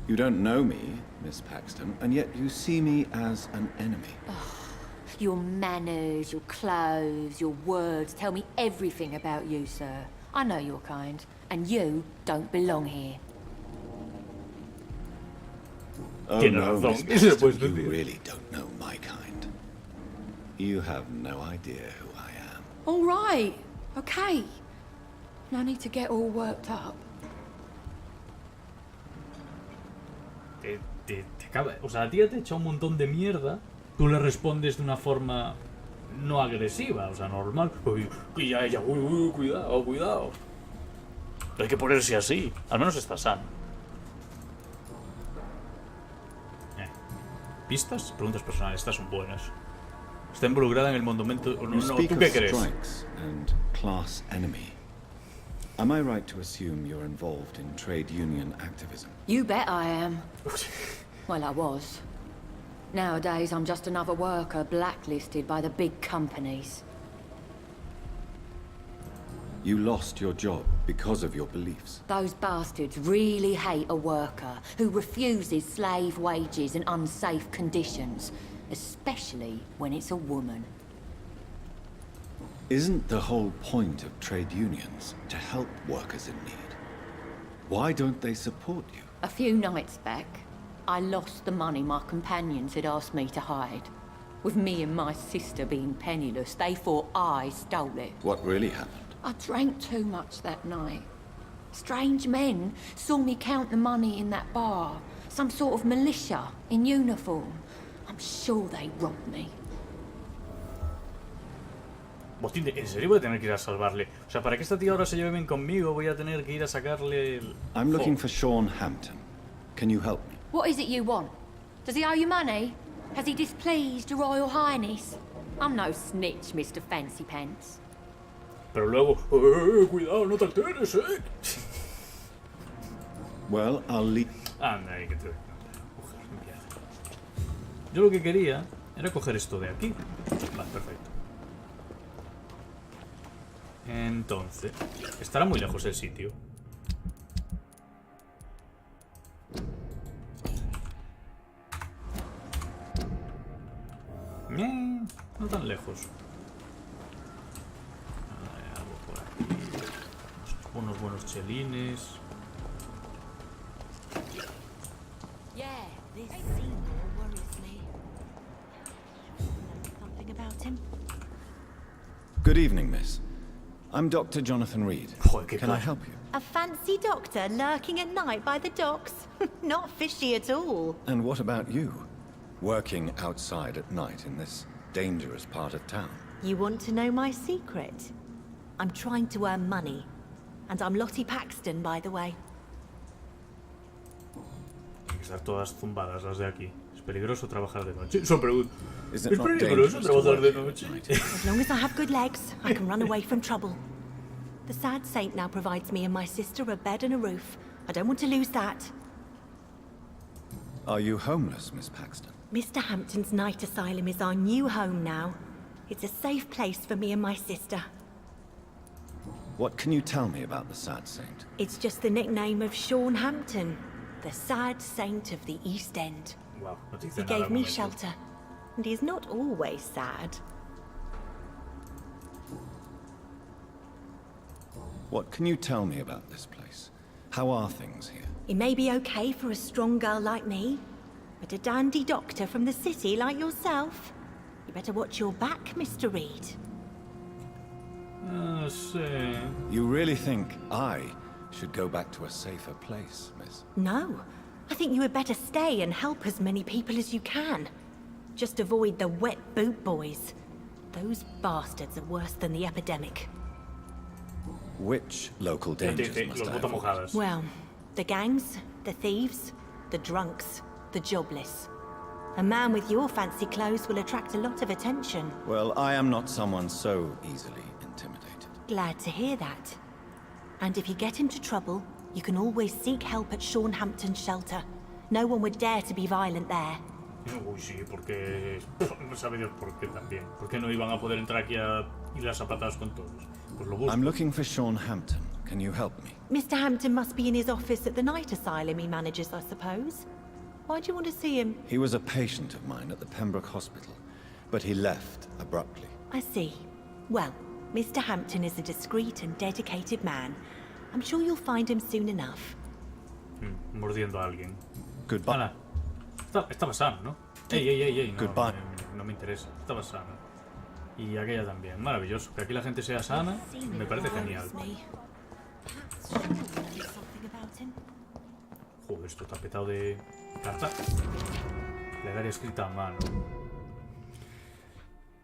You don't know me, Miss Paxton, and yet you see me as an enemy. Your manners, your clothes, your words tell me everything about you, sir. I know your kind, and you don't belong here. Oh Tiene no, razón. Miss ¿Qué le puedes Paxton, you decir? really don't know my kind. You have no idea who I am. All right, okay. No need to get all worked up. Te acaba... O sea, a ti te echa un montón de mierda. Tú le respondes de una forma no agresiva, o sea, normal. Uy, y a ella, uy, cuidado, cuidado. Hay que ponerse así. Al menos está sano. ¿Pistas? Preguntas personales. Estas son buenas. Está involucrada en el monumento... No, You speak ¿tú of qué crees? strikes and class enemy. Am I right to assume you're involved in trade union activism? You bet I am. Well, I was. Nowadays, I'm just another worker blacklisted by the big companies. You lost your job because of your beliefs. Those bastards really hate a worker who refuses slave wages and unsafe conditions, especially when it's a woman. Isn't the whole point of trade unions to help workers in need? Why don't they support you? A few nights back, I lost the money my companions had asked me to hide. With me and my sister being penniless, they thought I stole it. What really happened? I drank too much that night. Strange men saw me count the money in that bar. Some sort of militia in uniform. I'm sure they robbed me. ¿En serio voy a tener que ir a salvarle? O sea, para que esta tía ahora se lleve bien conmigo, voy a tener que ir a sacarle el... I'm looking for Sean Hampton. Can you help me? What is it you want? Does he owe you money? Has he displeased your Royal Highness? I'm no snitch, Mr. Fancy Pants. Pero luego... cuidado, no te alteres, Well, I'll leave. Anda, ahí que te... Yo lo que quería era coger esto de aquí. Vale, perfecto. Entonces... Estará muy lejos el sitio. No tan lejos. Algo por aquí. Unos buenos chelines. Yeah, this Seymour worries me. Something about him. Good evening, miss. I'm Dr. Jonathan Reed. Can I help you? A fancy doctor lurking at night by the docks? Not fishy at all. And what about you? Working outside at night in this dangerous part of town? You want to know my secret? I'm trying to earn money. And I'm Lottie Paxton, by the way. Hay que estar todas zumbadas las de aquí. Es peligroso trabajar de noche. Eso pregunto. Is ¿Es it not peligroso dangerous to trabajar de work noche? at night? As long as I have good legs, I can run away from trouble. The sad saint now provides me and my sister a bed and a roof. I don't want to lose that. Are you homeless, Miss Paxton? Mr. Hampton's night asylum is our new home now. It's a safe place for me and my sister. What can you tell me about the sad saint? It's just the nickname of Sean Hampton, the sad saint of the East End. Wow, no te dice He nada gave al me momento. shelter, and he's not always sad. What can you tell me about this place? How are things here? It may be okay for a strong girl like me, but a dandy doctor from the city like yourself, you better watch your back, Mr. Reed. Sí. You really think I should go back to a safer place, miss? No, I think you had better stay and help as many people as you can. Just avoid the wet boot boys. Those bastards are worse than the epidemic. Which local Ya te dangers dice, must los I bota avoid? mojadas. Well, the gangs, the thieves, the drunks, the jobless. A man with your fancy clothes will attract a lot of attention. Well, I am not someone so easily intimidated. Glad to hear that. And if you get into trouble, you can always seek help at Sean Hampton's shelter. No one would dare to be violent there. Uy, sí, porque... No sabe Dios por qué también. ¿Por qué no iban a poder entrar aquí a ir a zapatadas con todos? Pues lo busco. I'm looking for Sean Hampton. Can you help me? Mr. Hampton must be in his office at the night asylum he manages, I suppose. Why do you want to see him? He was a patient of mine at the Pembroke Hospital, but he left abruptly. I see. Well, Mr. Hampton is a discreet and dedicated man. I'm sure you'll find him soon enough. Mordiendo a alguien. Goodbye. Hala. Estaba sano, ¿no? Ey, no me interesa. Estaba sano. Y aquella también. Maravilloso. Que aquí la gente sea sana me parece genial. Joder, esto está petado de carta. Plegaria escrita a mano.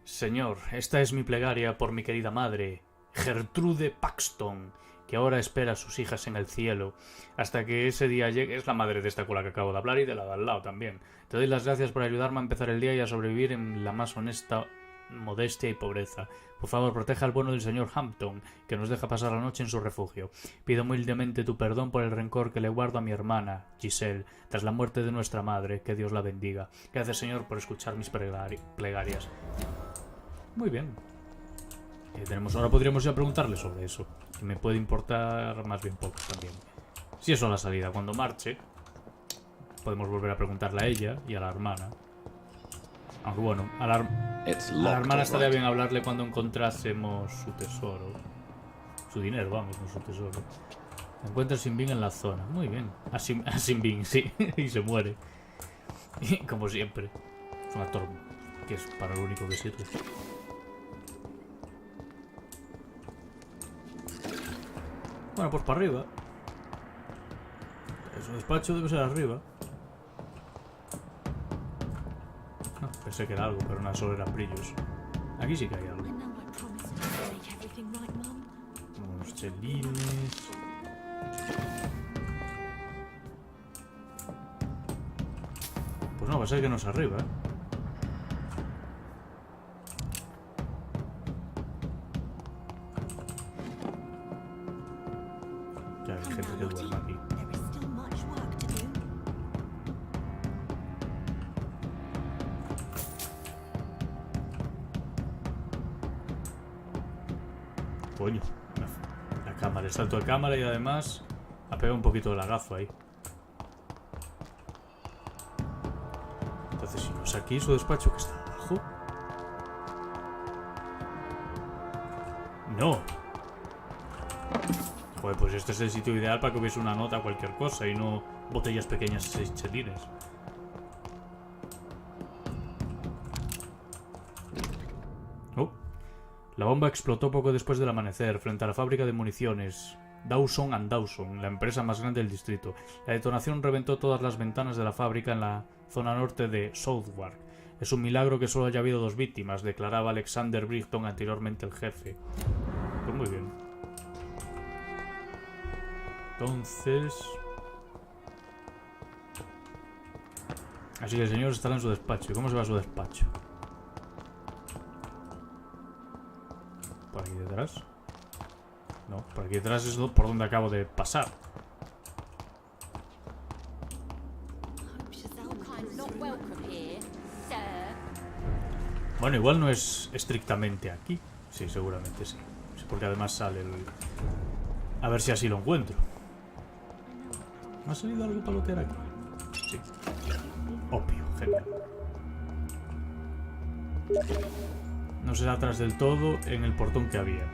Señor, esta es mi plegaria por mi querida madre, Gertrude Paxton, que ahora espera a sus hijas en el cielo. Hasta que ese día llegue... Es la madre de esta con la que acabo de hablar y de la de al lado también. Te doy las gracias por ayudarme a empezar el día y a sobrevivir en la más honesta modestia y pobreza. Por favor, proteja al bueno del señor Hampton, que nos deja pasar la noche en su refugio. Pido humildemente tu perdón por el rencor que le guardo a mi hermana, Giselle, tras la muerte de nuestra madre. Que Dios la bendiga. Gracias, señor, por escuchar mis plegarias. Muy bien. Ahora podríamos ya preguntarle sobre eso. Que me puede importar más bien poco también. Si eso a la salida, cuando marche, podemos volver a preguntarle a ella y a la hermana. Aunque bueno, a la hermana estaría bien hablarle cuando encontrásemos su tesoro. Su dinero, vamos, no su tesoro. Encuentra sin bin en la zona. Muy bien. A sin bin, sí. Y se muere. Y como siempre. Es un actor que es para lo único que sirve. Bueno, pues para arriba. Su despacho debe ser arriba. No, pensé que era algo, pero nada, solo eran brillos. Aquí sí que hay algo. Unos chelines. Pues no, va a ser que no es arriba, ¿eh? Ya hay gente que duerme aquí. Coño, la cámara, el salto de cámara y además ha pegado un poquito de lagazo ahí. Entonces, si no es aquí su despacho que está abajo. No. Joder, pues este es el sitio ideal para que hubiese una nota a cualquier cosa y no botellas pequeñas 6 chelines. Oh. La bomba explotó poco después del amanecer frente a la fábrica de municiones Dawson & Dawson, la empresa más grande del distrito. La detonación reventó todas las ventanas de la fábrica en la zona norte de Southwark. Es un milagro que solo haya habido 2 víctimas, declaraba Alexander Brighton, anteriormente el jefe. Pues muy bien. Entonces... Así que el señor estará en su despacho. ¿Y cómo se va a su despacho? ¿Por aquí detrás? No, por aquí detrás es por donde acabo de pasar. Bueno, igual no es estrictamente aquí. Sí, seguramente sí. Sí, porque además sale el... A ver si así lo encuentro. ¿Me ha salido algo para lootear aquí? Sí. Obvio, genial. No será atrás del todo en el portón que había.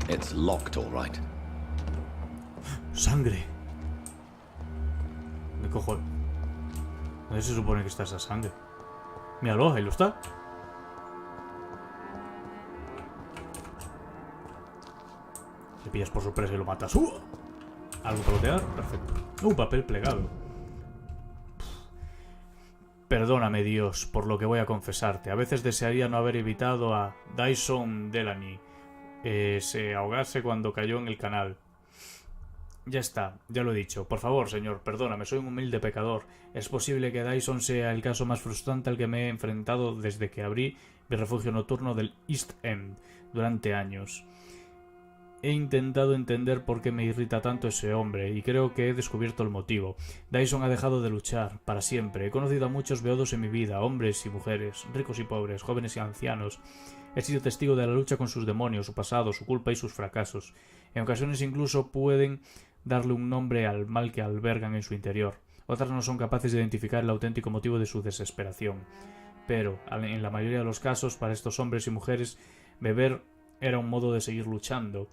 It's locked, all right. ¡Sangre! ¿Dónde cojo? ¿Dónde se supone que está esa sangre? Míralo, ahí lo está. Le pillas por sorpresa y lo matas. ¿Algo para lootear? Perfecto. Papel plegado. Perdóname, Dios, por lo que voy a confesarte. A veces desearía no haber evitado a Dyson Delany se ahogase cuando cayó en el canal. Ya está, ya lo he dicho. Por favor, señor, perdóname, soy un humilde pecador. Es posible que Dyson sea el caso más frustrante al que me he enfrentado desde que abrí mi refugio nocturno del East End durante años. He intentado entender por qué me irrita tanto ese hombre, y creo que he descubierto el motivo. Dyson ha dejado de luchar, para siempre. He conocido a muchos beodos en mi vida, hombres y mujeres, ricos y pobres, jóvenes y ancianos. He sido testigo de la lucha con sus demonios, su pasado, su culpa y sus fracasos. En ocasiones incluso pueden darle un nombre al mal que albergan en su interior. Otras no son capaces de identificar el auténtico motivo de su desesperación. Pero, en la mayoría de los casos, para estos hombres y mujeres, beber era un modo de seguir luchando.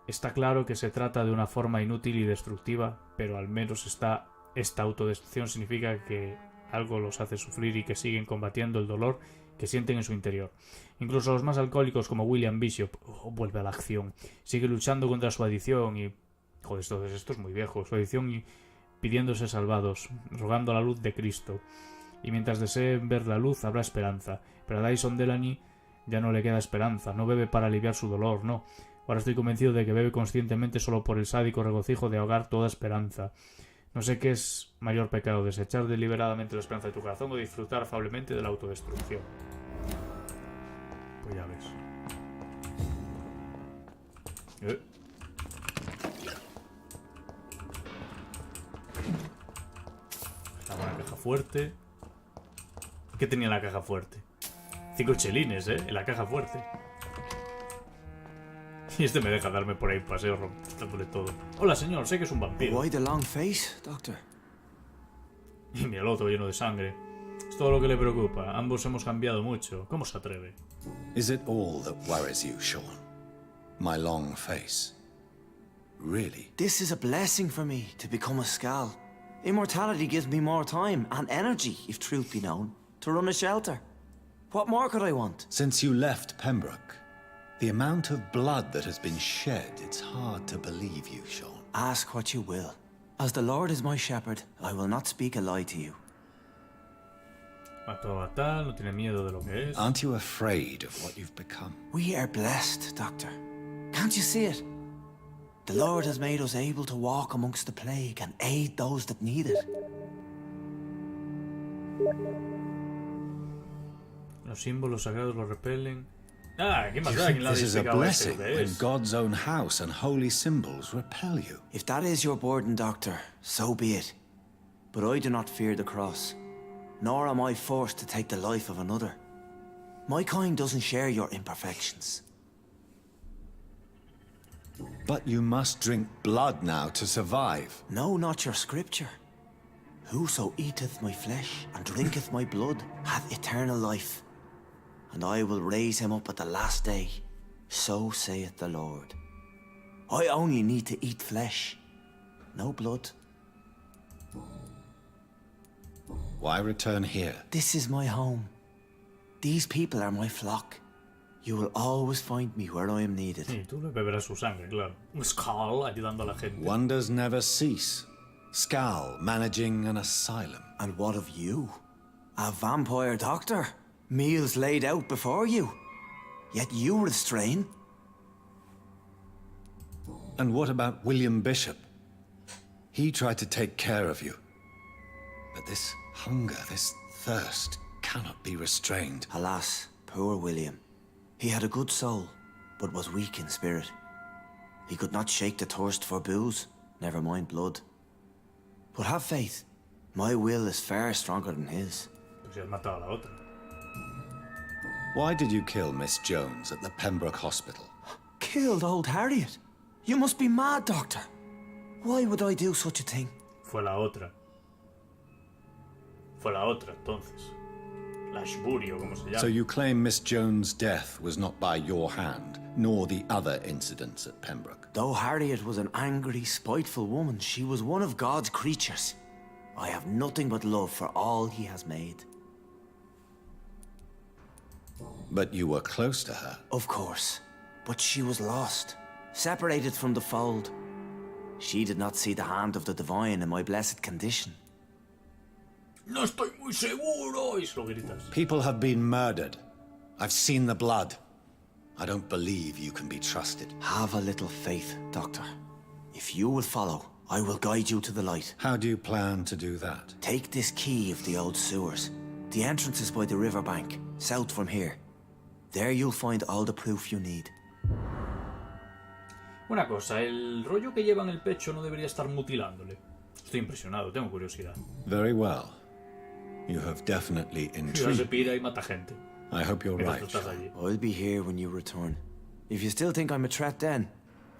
Está claro que se trata de una forma inútil y destructiva, pero al menos esta autodestrucción significa que algo los hace sufrir y que siguen combatiendo el dolor que sienten en su interior. Incluso los más alcohólicos como William Bishop, vuelve a la acción, sigue luchando contra su adicción y... Joder, esto es muy viejo. Su adicción y pidiéndose salvados, rogando a la luz de Cristo. Y mientras deseen ver la luz habrá esperanza. Pero a Dyson Delany ya no le queda esperanza. No bebe para aliviar su dolor, no. Ahora estoy convencido de que bebe conscientemente solo por el sádico regocijo de ahogar toda esperanza. No sé qué es mayor pecado, desechar deliberadamente la esperanza de tu corazón o disfrutar afablemente de la autodestrucción. Pues ya ves. La buena caja fuerte. ¿Qué tenía la caja fuerte? 5 chelines, en la caja fuerte. Y este me deja darme por ahí un paseo rompiéndole todo. Hola, señor, sé que es un vampiro. Why the long face, Doctor? Y míralo, todo lleno de sangre. Es todo lo que le preocupa. Ambos hemos cambiado mucho. ¿Cómo se atreve? Is it all that worries you, Sean? My long face? Really? This is a blessing for me, to become a Skal. Immortality gives me more time and energy, if truth be known, to run a shelter. What more could I want? Since you left Pembroke, the amount of blood that has been shed, it's hard to believe you, Sean. Ask what you will. As the Lord is my shepherd, I will not speak a lie to you. Mató a Batal, no tiene miedo de lo que es. Aren't you afraid of what you've become? We are blessed, Doctor. Can't you see it? The Lord has made us able to walk amongst the plague and aid those that need it. Los símbolos sagrados lo repelen. Ah, ¿qué más da? ¿Quién le ha This is a explicado blessing eso? when God's own house and holy symbols repel you. If that is your burden, Doctor, so be it. But I do not fear the cross, nor am I forced to take the life of another. My kind doesn't share your imperfections. But you must drink blood now to survive. No, not your scripture. Whoso eateth my flesh and drinketh my blood hath eternal life, and I will raise him up at the last day. So saith the Lord. I only need to eat flesh, no blood. Why return here? This is my home. These people are my flock. You will always find me where I am needed. Sí, tú le beberás su sangre, claro. Un Skal ayudando a la gente. Wonders never cease. Skal managing an asylum. And what of you? A vampire doctor? Meals laid out before you. Yet you restrain. And what about William Bishop? He tried to take care of you. But this hunger, this thirst, cannot be restrained. Alas, poor William. He had a good soul, but was weak in spirit. He could not shake the thirst for booze, never mind blood. But have faith. My will is far stronger than his. Pues ya has matado a la otra. Why did you kill Miss Jones at the Pembroke Hospital? Killed old Harriet? You must be mad, Doctor. Why would I do such a thing? Fue la otra. Fue la otra, entonces. La Ashburio, como se llama. So you claim Miss Jones' death was not by your hand, nor the other incidents at Pembroke? Though Harriet was an angry, spiteful woman, she was one of God's creatures. I have nothing but love for all he has made. But you were close to her. Of course. But she was lost, separated from the fold. She did not see the hand of the divine in my blessed condition. No estoy muy seguro, y se lo gritas. People have been murdered. I've seen the blood. I don't believe you can be trusted. Have a little faith, Doctor. If you will follow, I will guide you to the light. How do you plan to do that? Take this key of the old sewers. The entrance is by the riverbank, south from here. There you'll find all the proof you need. Una cosa, el rollo que lleva en el pecho no debería estar mutilándole. Estoy impresionado, tengo curiosidad. Very well. You have definitely Ya se intrigued. pira y mata gente. I hope you're Mientras right. tú estás allí. I'll be here when you return. If you still think I'm a threat then,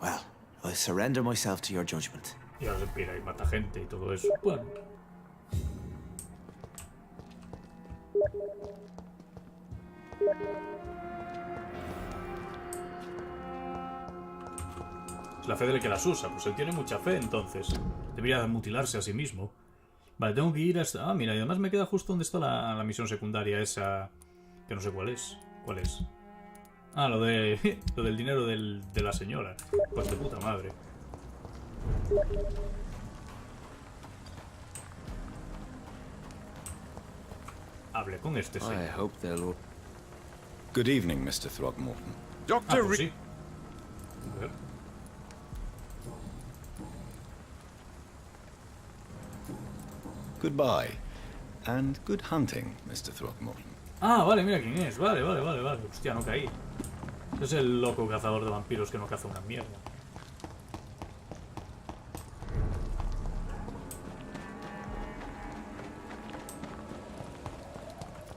well, I'll surrender myself to your judgment. Ya se pira y mata gente y todo eso. Bueno. Es la fe del que las usa. Pues él tiene mucha fe, entonces. Debería mutilarse a sí mismo. Vale, tengo que ir hasta... Ah, mira, y además me queda justo donde está la misión secundaria esa... Que no sé cuál es. ¿Cuál es? Ah, lo de... lo del dinero de la señora. Pues de puta madre. Hable con este señor. Good evening, Mr. Throgmorton. Ah, pues sí. A ver. Goodbye. And good hunting, Mr. Throgmorton. Ah, vale, mira quién es. Vale. Hostia, no caí. Ese es el loco cazador de vampiros que no caza una mierda.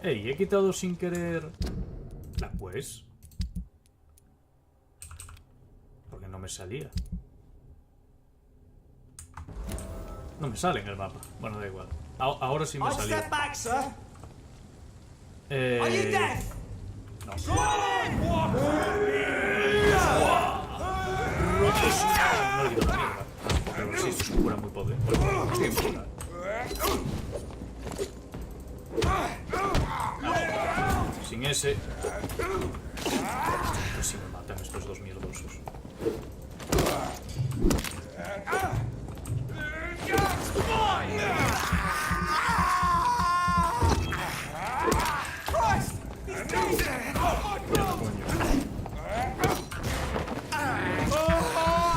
Ey, he quitado sin querer... La pues... Porque no me salía. No me sale en el mapa. Bueno, da igual. Ahora sí me salió. No. No le quito la mierda. Pero sí, es cura muy potente. Sin ese... Pues si me matan estos dos mierdosos.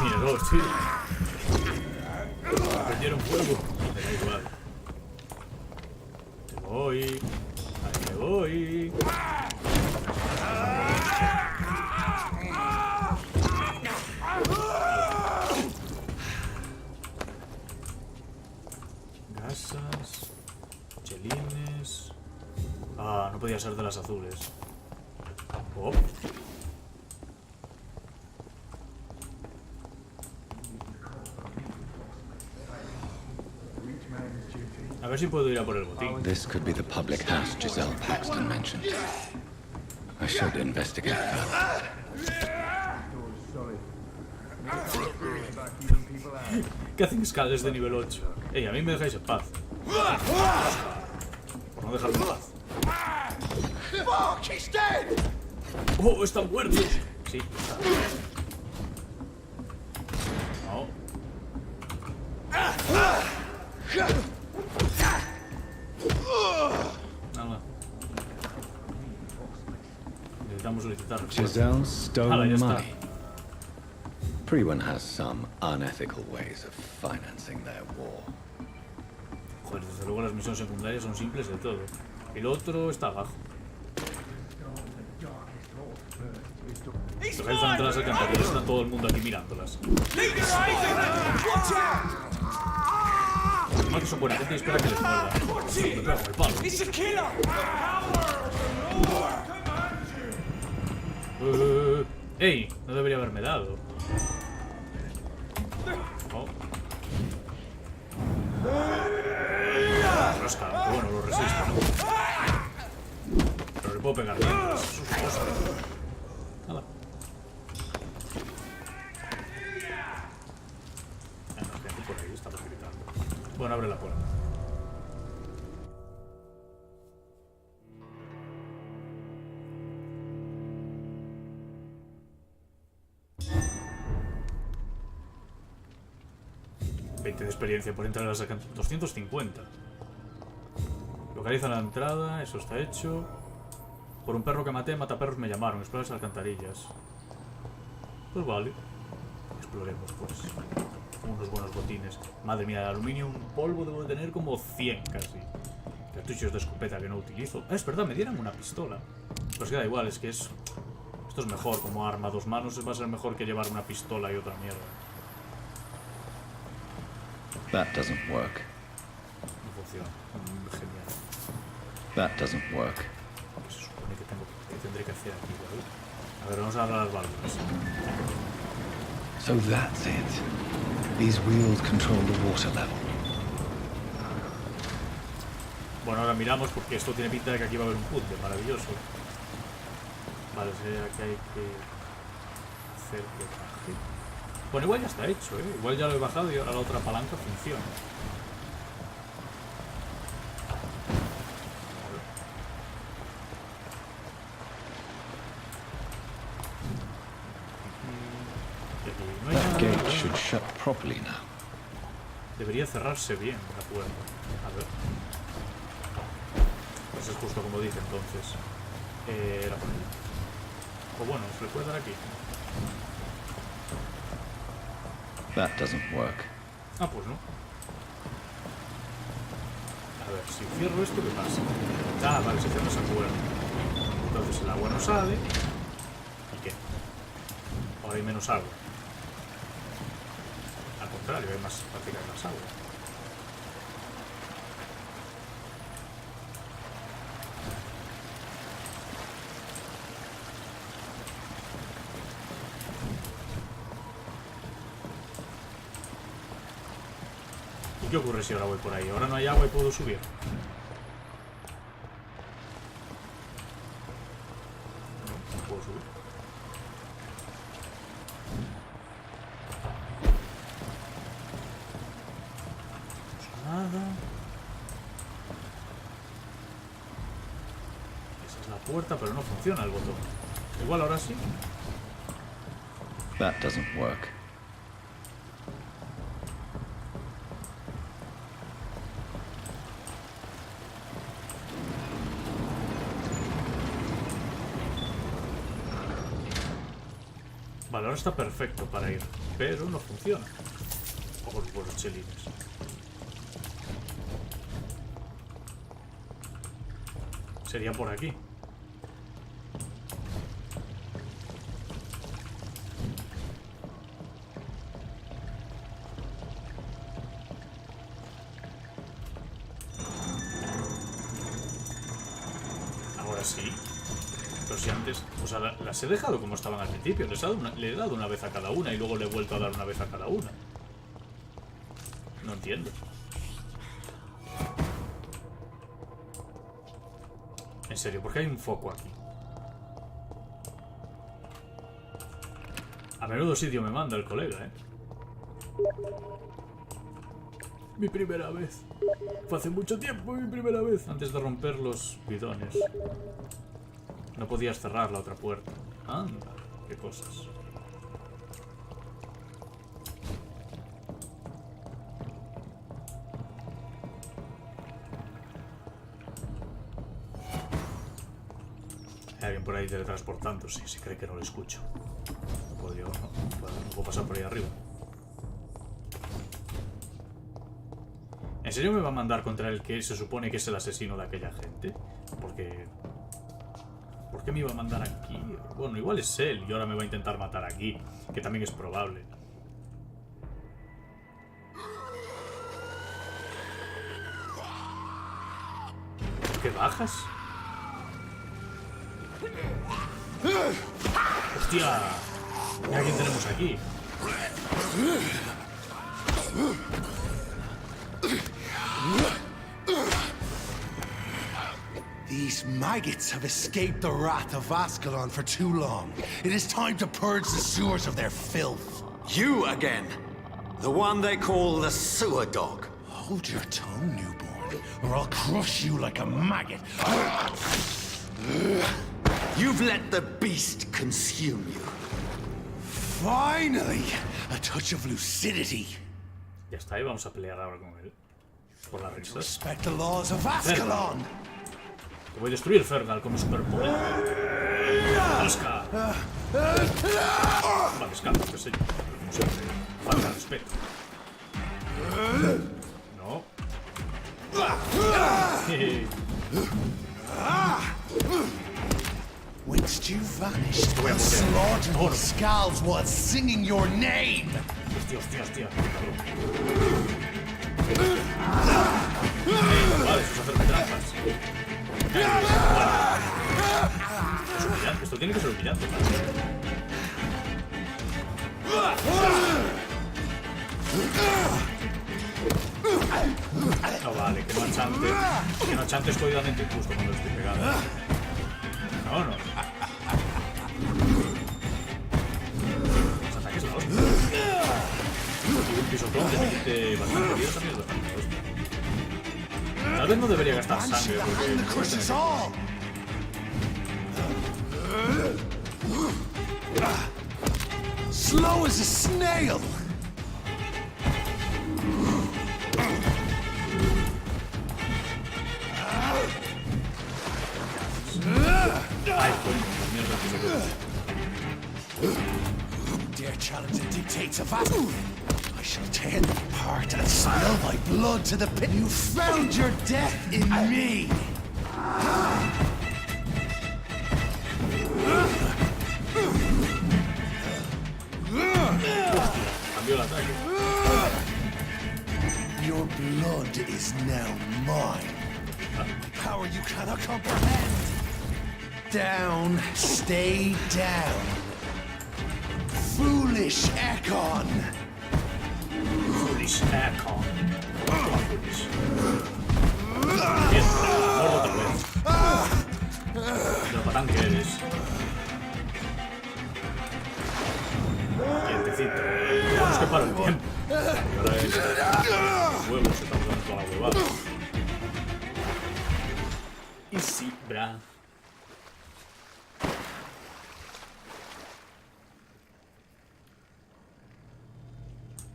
Míralo, tío. Prendieron fuego. Me da igual. Te voy. Ahí me voy. Gasas. Chelines. Ah, no podía ser de las azules. Oh. A ver si puedo ir a por el botín. This could be the public house Giselle Paxton mentioned. I should investigate further. ¿Qué hacen escales de nivel 8? Ey, a mí me dejáis en paz. Por no dejarme en paz. ¡Oh, está muerto! Sí, está. No. Nada. Necesitamos solicitar. Giselle stole ya está. money. Prewen has some unethical ways of financing their war. Joder, desde luego las misiones secundarias son simples de todo. El otro está abajo. Pero hay entradas alcantarillas, está todo el mundo aquí mirándolas. No, que son buena gente y espera que les muerda. Me pego con el palo. ¡Ey! No debería haberme dado. Oh. Rosca, aunque bueno, lo resisto, ¿no? Pero le puedo pegar mientras. Eso es una cosa. Nada. Hay más gente por ahí, estamos gritando. Bueno, abre la puerta. De experiencia por entrar a las 250. Localiza la entrada, eso está hecho. Por un perro que maté, mataperros me llamaron. Explora las alcantarillas. Pues vale. Exploremos, pues. Unos buenos botines. Madre mía, de aluminio, un polvo debo de tener como 100 casi. Cartuchos de escopeta que no utilizo. Es verdad, me dieron una pistola. Pues queda igual, es que es... Esto es mejor como arma. 2 manos va a ser mejor que llevar una pistola y otra mierda. That doesn't work. No funciona. Genial. That doesn't work. ¿Qué se supone que tendré que hacer aquí, ¿vale? A ver, vamos a dar las válvulas. So that's it. These wheels control the water level. Bueno, ahora miramos porque esto tiene pinta de que aquí va a haber un puzzle maravilloso. Vale, o sea que hay que hacer que baje. Bueno, igual ya está hecho, ¿eh? Igual ya lo he bajado y ahora la otra palanca funciona. That gate should shut properly now. Debería cerrarse bien la puerta. A ver. Pues es justo como dice entonces. Era por aquí. O bueno, se le puede dar aquí. That doesn't work. Ah, pues no. A ver, si cierro esto, ¿qué pasa? Ah, vale, se cierra esa puerta. Entonces el agua no sale. ¿Y qué? Ahora hay menos agua. Al contrario, hay más, parece que hay más agua. ¿Y qué ocurre si ahora voy por ahí? Ahora no hay agua y puedo subir. No puedo subir. Nada. Esa es la puerta, pero no funciona el botón. Igual ahora sí. That doesn't work. Vale, ahora está perfecto para ir, pero no funciona. Ojo por los chelines. Sería por aquí. Ahora sí. Pero si antes... O sea, las he dejado como estaban al principio. Le he dado una vez a cada una y luego le he vuelto a dar una vez a cada una. No entiendo. En serio, ¿por qué hay un foco aquí? A menudo sitio me manda el colega, ¿eh? Mi primera vez. Fue hace mucho tiempo mi primera vez. Antes de romper los bidones. No podías cerrar la otra puerta. Anda, qué cosas. Hay alguien por ahí teletransportándose. Si cree que no lo escucho. No puedo pasar por ahí arriba. ¿En serio me va a mandar contra el que se supone que es el asesino de aquella gente? Porque... ¿por qué me iba a mandar aquí? Bueno, igual es él y ahora me va a intentar matar aquí. Que también es probable. ¿Qué bajas? ¡Hostia! Mira quién tenemos aquí. These maggots have escaped the wrath of Ascalon for too long. It is time to purge the sewers of their filth. You again? The one they call the sewer dog? Hold your tongue, newborn, or I'll crush you like a maggot. You've let the beast consume you. Finally, a touch of lucidity. Ya está, y vamos a pelear ahora con él. Por las risas. Respect the laws of Ascalon. Te voy a destruir, Fergal, con mi superpoder. ¡Asca! Vale, escapa, qué sé yo. Como siempre. Falta de respeto. No. Whence you vanished, the slaughtered scalds was singing your name. Hostia, hostia, hostia. Vale, eso es hacerme trampas. Es humillante, esto tiene que ser humillante. No vale, que no achante es jodidamente injusto cuando estoy pegando. No, no. Los ataques la hostia. Y un pisotón que me quite bastante vida también es bastante hostia. Tal vez no debería gastar sangre porque... Slow as a snail. Ay, coño, mierda que se quedó. Dare challenge the dictates of Asus. I shall tear them apart and spill my blood to the pit. You found your death in me. Cambió el ataque. Your blood is now mine. Power you cannot comprehend. Down, stay down. Foolish Ekon. Foolish Ekon. Bien, muerto otra vez. Lo patán que eres. Quietecito. Vamos que para el tiempo. Y ahora es... Huevos, se está usando toda la huevada. Y sí, bra.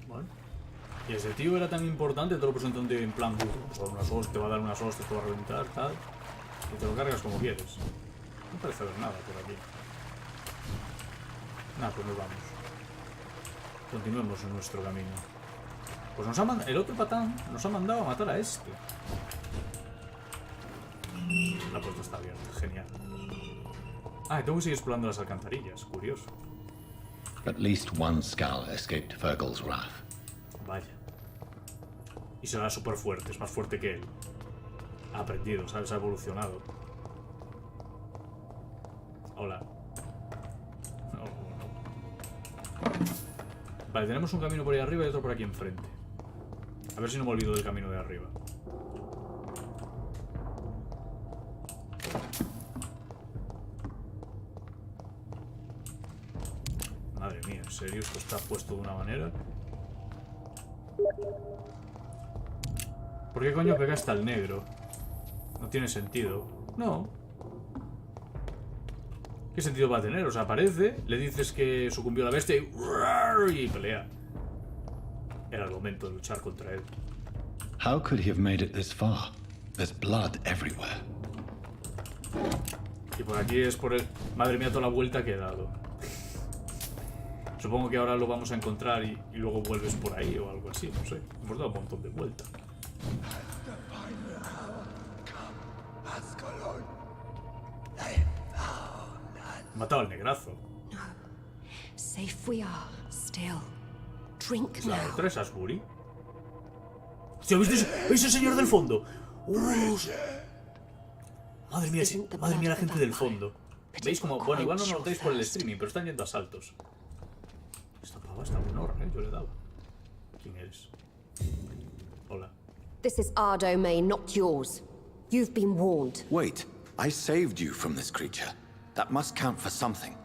Bueno. Y ese tío era tan importante, te lo presentó un tío en plan duro. Te va a dar unas hostias, te va a reventar, tal. Y te lo cargas como quieres. No parece haber nada por aquí. Nada, pues nos vamos. Continuemos en nuestro camino. Pues nos ha el otro patán nos ha mandado a matar a este. La puerta está abierta, genial. Ah, y tengo que seguir explorando las alcantarillas, curioso. At least one skull escaped Fergal's wrath. Vaya. Y será súper fuerte, es más fuerte que él. Ha aprendido, ¿sabes? Ha evolucionado. Hola. No. Vale, tenemos un camino por ahí arriba y otro por aquí enfrente. A ver si no me olvido del camino de arriba. Madre mía, ¿en serio? Esto está puesto de una manera. ¿Por qué coño pega hasta el negro? No tiene sentido. No. ¿Qué sentido va a tener? O sea, aparece, le dices que sucumbió a la bestia y pelea. Era el momento de luchar contra él. How could he have made it this far? There's blood everywhere. Y por aquí es por el... Madre mía, toda la vuelta que he dado. Supongo que ahora lo vamos a encontrar y luego vuelves por ahí o algo así, no sé. Hemos dado un montón de vueltas. Matado al negrazo. No. Safe we are, still. Drink La now. otra es Asbury. ¿Sí, ¿veis ese señor del fondo? Madre mía, la gente del fondo. ¿Veis como? Bueno, igual no nos notáis por el streaming, pero están yendo a saltos. Esta pava está buena, yo le daba. ¿Quién eres? Hola. This is our domain, not yours. You've been warned. Wait, I saved you from this creature. That must count for something.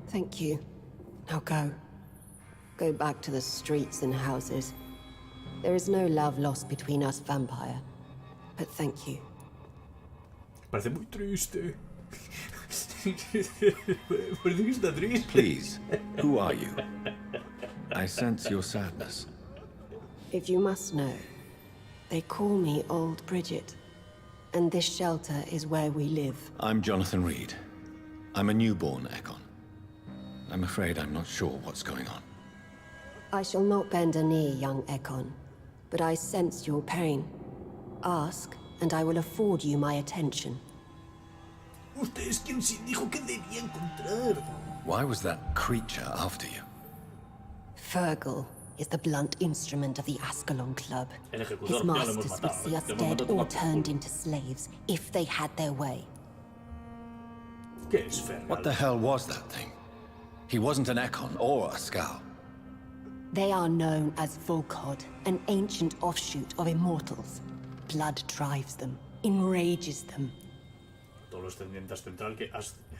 Thank you. Now go. Go back to the streets and houses. There is no love lost between us, Vampire. But thank you. Parece muy triste. Parece que está triste. Please, who are you? I sense your sadness. If you must know, they call me Old Bridget. And this shelter is where we live. I'm Jonathan Reed. I'm a newborn Ekon. I'm afraid I'm not sure what's going on. I shall not bend a knee, young Ekon. But I sense your pain. Ask, and I will afford you my attention. Usted es quien sí dijo que debía encontrar. Why was that creature after you? Fergal is the blunt instrument of the Ascalon Club. His masters would see us dead or turned into slaves if they had their way. ¿Qué es Fergal? What the hell was that thing? He wasn't an Ekon or a Skal. They are known as Volkod, an ancient offshoot of immortals. Blood drives them, enrages them. todo lo descendientes central, que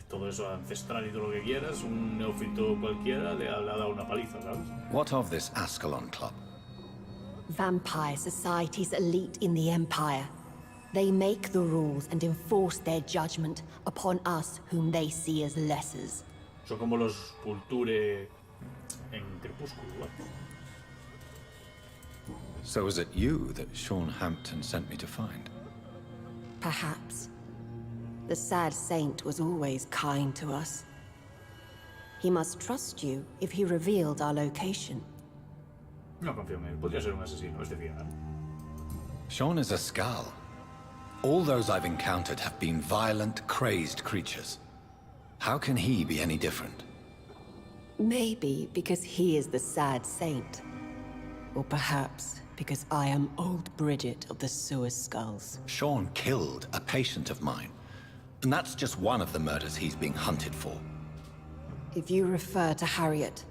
todo eso ancestral y todo lo que quieras, un neófito cualquiera le ha dado una paliza, ¿sabes? What of this Ascalon Club? Vampire society's elite in the Empire. They make the rules and enforce their judgment upon us whom they see as lessers. Son como los Culture en Crepúsculo, ¿what? So is it you that Sean Hampton sent me to find? Perhaps. The sad saint was always kind to us. He must trust you if he revealed our location. No confío en él, podría ser un asesino, es de fiar. Sean is a Skal. All those I've encountered have been violent, crazed creatures. How can he be any different? Maybe because he is the sad saint. Or perhaps because I am old Bridget of the Sewer Skulls. Sean killed a patient of mine. And that's just one of the murders he's being hunted for. If you refer to Harriet,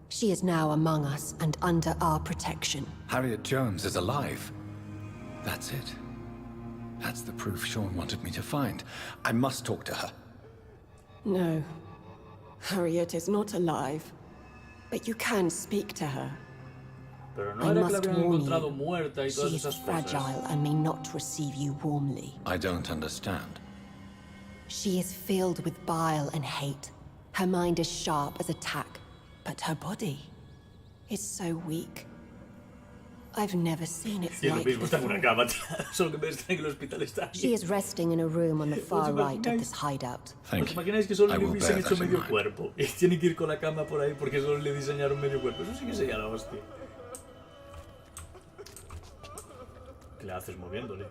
she is now among us and under our protection. Harriet Jones is alive. That's it. That's the proof Sean wanted me to find. I must talk to her. No. Harriet is not alive. But you can speak to her. Pero no I era que la must habían warn encontrado you, muerta y she todas is esas cosas. fragile and may not receive you warmly. I don't understand. She is filled with bile and hate. Her mind is sharp as a tack, but her body is so weak. I've never seen it Y es lo like mismo, está en una before. cama, tía. Solo que me está en el hospital está She ahí. is resting in a room on the far right of imagináis? this hideout. ¿Os imagináis que solo I le will hubiesen bear hecho that in medio mind. cuerpo? Y tiene que ir con la cama por ahí porque solo le diseñaron medio cuerpo. Eso sí que sería la hostia. ¿Qué le haces moviéndole?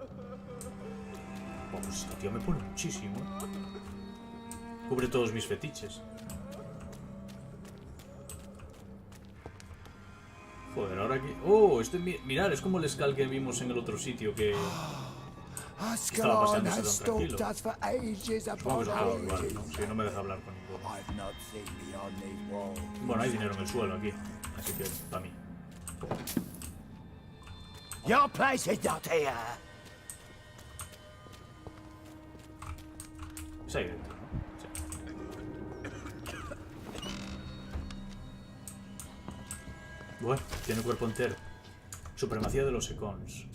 Oh, pues esta tía me pone muchísimo. Cubre todos mis fetiches. Joder, ahora que... Oh, mirad, es como el Skal que vimos en el otro sitio que... Estaba Ascalon pasándose has tan tranquilo. stalked us for ages Supongo que upon se puede hablar, ages. ¿no? Si no me deja hablar con ninguno. I've not seen beyond these walls. Bueno, hay dinero en el suelo aquí, así que para mí. Your place is not here. Es ahí dentro, ¿no? Sí. Bueno, tiene cuerpo entero. Supremacía de los Secons.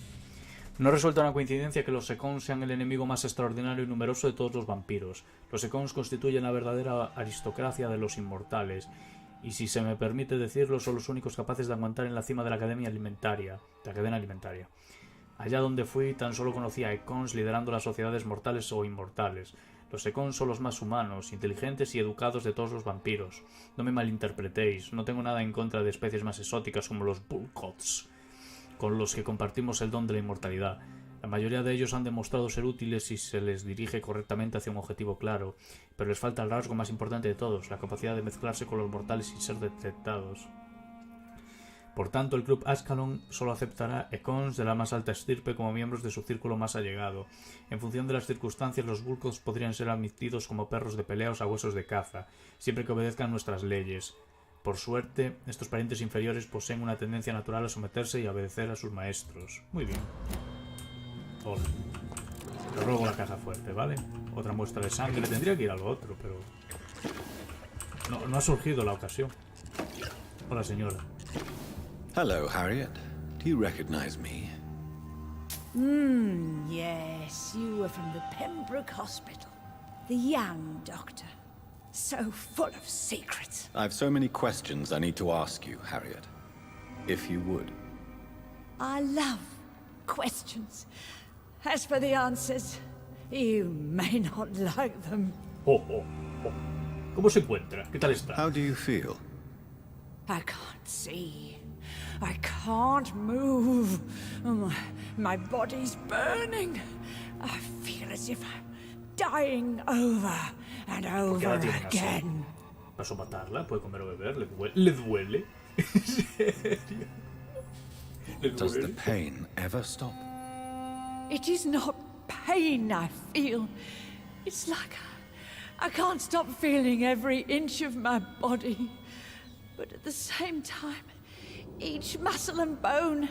No resulta una coincidencia que los Secons sean el enemigo más extraordinario y numeroso de todos los vampiros. Los Secons constituyen la verdadera aristocracia de los inmortales, y si se me permite decirlo, son los únicos capaces de aguantar en la cima de la cadena alimentaria. Allá donde fui, tan solo conocía a Econs liderando las sociedades mortales o inmortales. Los Econs son los más humanos, inteligentes y educados de todos los vampiros. No me malinterpretéis, no tengo nada en contra de especies más exóticas como los Bullcots, con los que compartimos el don de la inmortalidad. La mayoría de ellos han demostrado ser útiles si se les dirige correctamente hacia un objetivo claro, pero les falta el rasgo más importante de todos, la capacidad de mezclarse con los mortales sin ser detectados. Por tanto, el Club Ascalon solo aceptará Econs de la más alta estirpe como miembros de su círculo más allegado. En función de las circunstancias, los Bullcots podrían ser admitidos como perros de pelea o sabuesos de caza, siempre que obedezcan nuestras leyes. Por suerte, estos parientes inferiores poseen una tendencia natural a someterse y a obedecer a sus maestros. Muy bien. Hola. Te robo la caja fuerte, ¿vale? Otra muestra de sangre. Tendría que ir a lo otro, pero... No ha surgido la ocasión. Hola, señora. Hello, Harriet. Do you recognize me? Yes, you were from the Pembroke Hospital. The young doctor. So full of secrets. I've so many questions I need to ask you, Harriet. If you would. I love questions. As for the answers, you may not like them. Oh. ¿Cómo se encuentra? ¿Qué tal está? How do you feel? I can't see. I can't move. My body's burning. I feel as if I'm dying over and over again. ¿Paso a matarla? ¿Puede comer o beber? ¿Le duele? ¿En serio? Does the pain ever stop? It is not pain I feel. It's like I can't stop feeling every inch of my body. But at the same time, each muscle and bone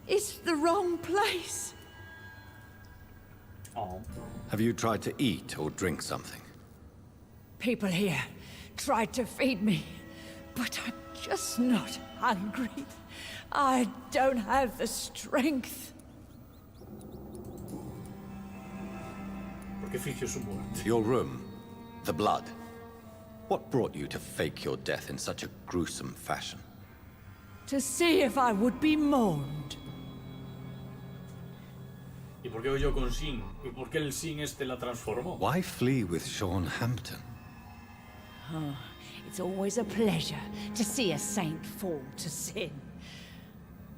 is the wrong place. Oh. Have you tried to eat or drink something? People here tried to feed me, but I'm just not hungry. I don't have the strength. ¿Por qué fingió su muerte? Your room, the blood. What brought you to fake your death in such a gruesome fashion? To see if I would be mourned. ¿Y por qué huyó con Sin? ¿Y por qué el Sin este la transformó? Why flee with Sean Hampton? Oh, it's always a pleasure to see a saint fall to sin.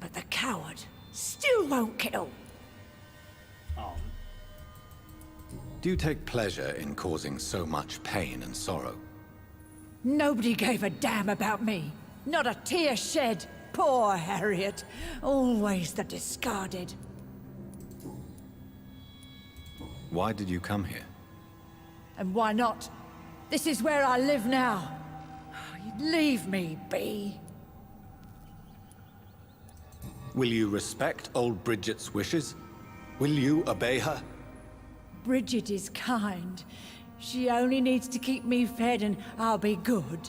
But the coward still won't kill. Oh. Do you take pleasure in causing so much pain and sorrow? Nobody gave a damn about me. Not a tear shed. Poor Harriet. Always the discarded. Why did you come here? And why not? This is where I live now. Leave me be. Will you respect old Bridget's wishes? Will you obey her? Bridget is kind. She only needs to keep me fed and I'll be good.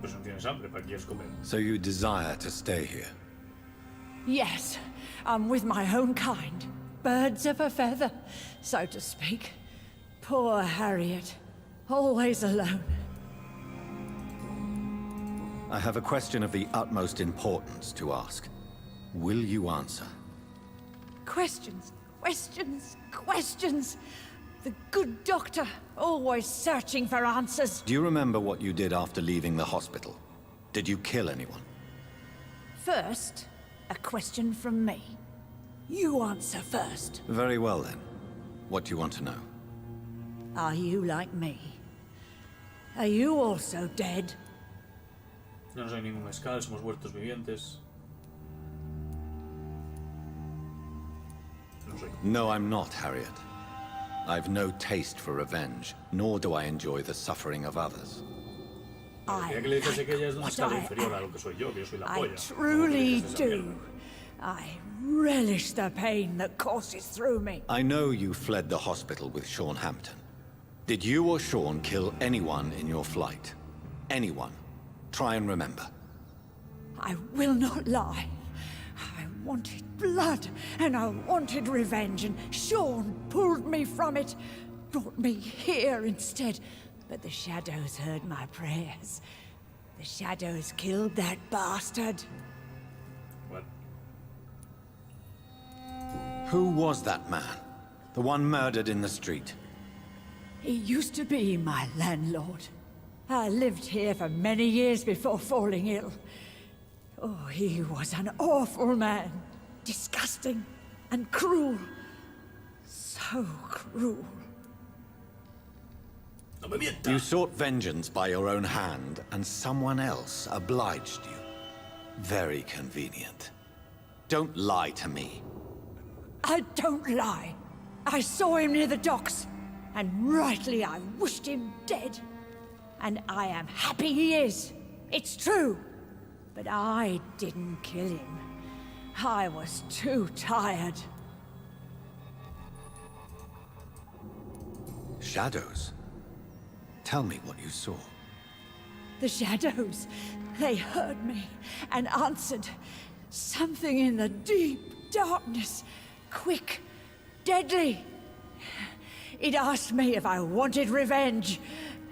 Pues no tienes hambre, ¿para qué quieres comer? So you desire to stay here? Yes, I'm with my own kind. Birds of a feather, so to speak. Poor Harriet. Always alone. I have a question of the utmost importance to ask. Will you answer? Questions, questions, questions. The good doctor, always searching for answers. Do you remember what you did after leaving the hospital? Did you kill anyone? First, a question from me. You answer first. Very well then. What do you want to know? Are you like me? Are you also dead? No soy ningún escal, somos muertos vivientes. No soy. No, I'm not, Harriet. I've no taste for revenge, nor do I enjoy the suffering of others. I truly do. I relish the pain that courses through me. I know you fled the hospital with Sean Hampton. Did you or Sean kill anyone in your flight? Anyone? Try and remember. I will not lie. I wanted blood, and I wanted revenge, and Sean pulled me from it, brought me here instead. But the shadows heard my prayers. The shadows killed that bastard. What? Who was that man? The one murdered in the street? He used to be my landlord. I lived here for many years before falling ill. Oh, he was an awful man. Disgusting and cruel. So cruel. You sought vengeance by your own hand, and someone else obliged you. Very convenient. Don't lie to me. I don't lie. I saw him near the docks, and rightly I wished him dead. And I am happy he is. It's true. But I didn't kill him. I was too tired. Shadows? Tell me what you saw. The shadows, they heard me and answered. Something in the deep darkness. Quick, deadly. It asked me if I wanted revenge.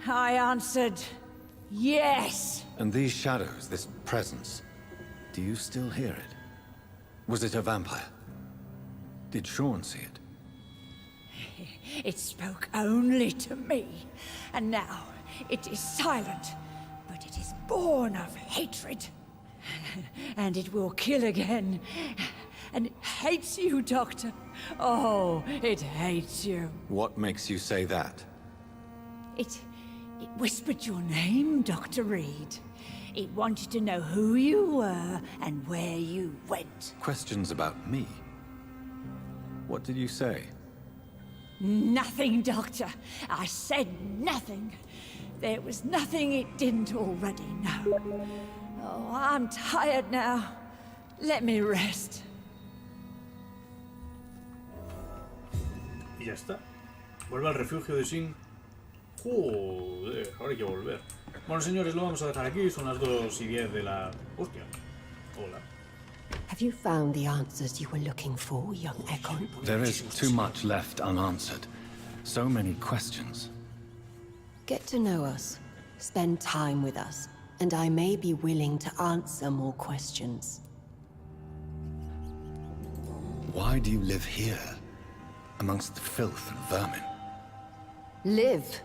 I answered, yes. And these shadows, this presence, do you still hear it? Was it a vampire? Did Sean see it? It spoke only to me, and now it is silent, but it is born of hatred. And it will kill again. And it hates you, Doctor. Oh, it hates you. What makes you say that? It whispered your name, Dr. Reed. It wanted to know who you were and where you went. Questions about me? What did you say? Nothing, Doctor. I said nothing. There was nothing it didn't already know. Oh, I'm tired now. Let me rest. Y ya está. Vuelve al refugio de Sin. Joder, ahora hay que volver. Bueno, señores, lo vamos a dejar aquí. Son las 2:10 de la... Hostia. Hola. Have you found the answers you were looking for, young Ekon? There is too much left unanswered. So many questions. Get to know us. Spend time with us. And I may be willing to answer more questions. Why do you live here, amongst the filth and vermin? Live.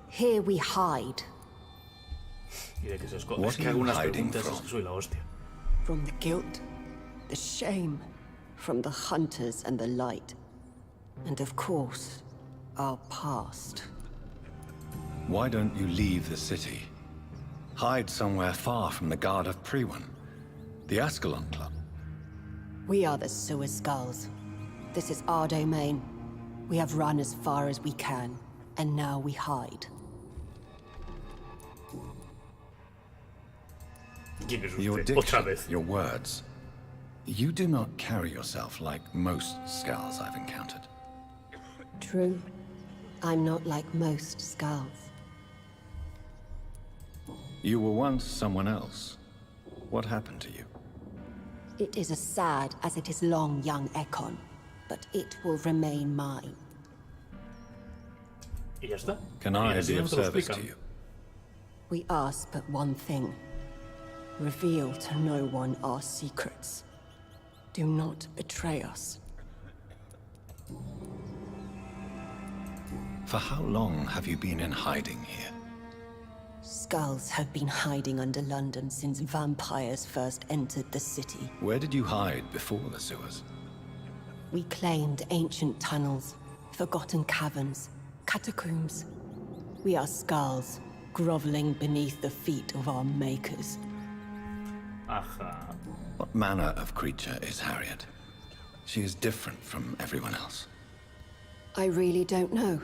Here we hide. Y de que se esconde. Es que algunas preguntas es que soy la hostia. From the guilt, the shame, from the hunters and the light. And of course, our past. Why don't you leave the city? Hide somewhere far from the guard of Priwen, the Ascalon Club. We are the Sewer Skulls. This is our domain. We have run as far as we can, and now we hide. Your diction, your words. You do not carry yourself like most Skulls I've encountered. True. I'm not like most Skulls. You were once someone else. What happened to you? It is as sad as it is long, young Ekon, but it will remain mine. Y ya está. Can I be of service to you? We ask but one thing. Reveal to no one our secrets. Do not betray us. For how long have you been in hiding here? Skulls have been hiding under London since vampires first entered the city. Where did you hide before the sewers? We claimed ancient tunnels, forgotten caverns, catacombs. We are Skulls, groveling beneath the feet of our makers. Ajá. What manner of creature is Harriet? She is different from everyone else. I really don't know.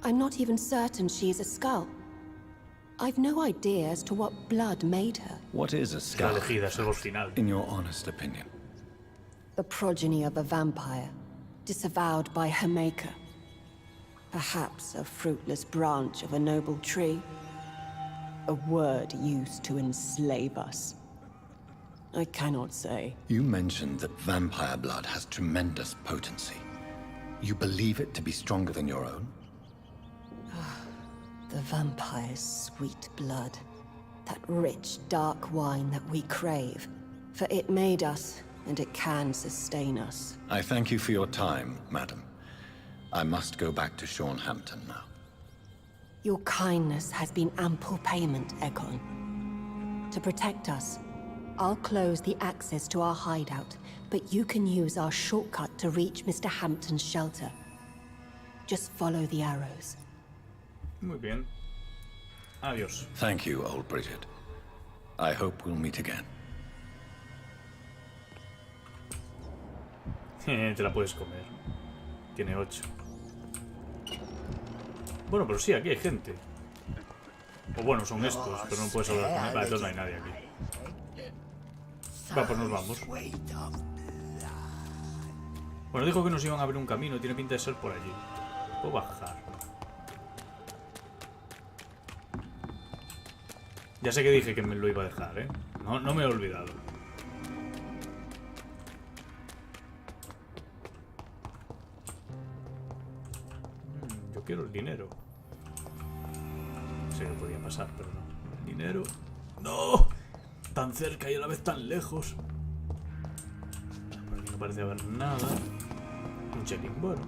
I'm not even certain she is a Skull. I've no idea as to what blood made her. What is a Skull, in your honest opinion? The progeny of a vampire, disavowed by her maker. Perhaps a fruitless branch of a noble tree. A word used to enslave us. I cannot say. You mentioned that vampire blood has tremendous potency. You believe it to be stronger than your own? The vampire's sweet blood. That rich, dark wine that we crave. For it made us, and it can sustain us. I thank you for your time, madam. I must go back to Shornhampton now. Your kindness has been ample payment, Ekon. To protect us, I'll close the access to our hideout, but you can use our shortcut to reach Mr. Hampton's shelter. Just follow the arrows. Muy bien. Adiós. Thank you, old Bridget. I hope we'll meet again. Te la puedes comer. Tiene 8. Bueno, pero sí, aquí hay gente. O bueno, son estos, pero no puedes hablar con él. Vale, entonces no hay nadie aquí. Va, pues nos vamos. Bueno, dijo que nos iban a abrir un camino. Tiene pinta de ser por allí. Puedo bajar. Ya sé que dije que me lo iba a dejar, ¿eh? No me he olvidado. Yo quiero el dinero. Sé que podía pasar, pero no. El dinero... ¡No! Tan cerca y a la vez tan lejos. Por aquí no parece haber nada. Un check-in, bueno.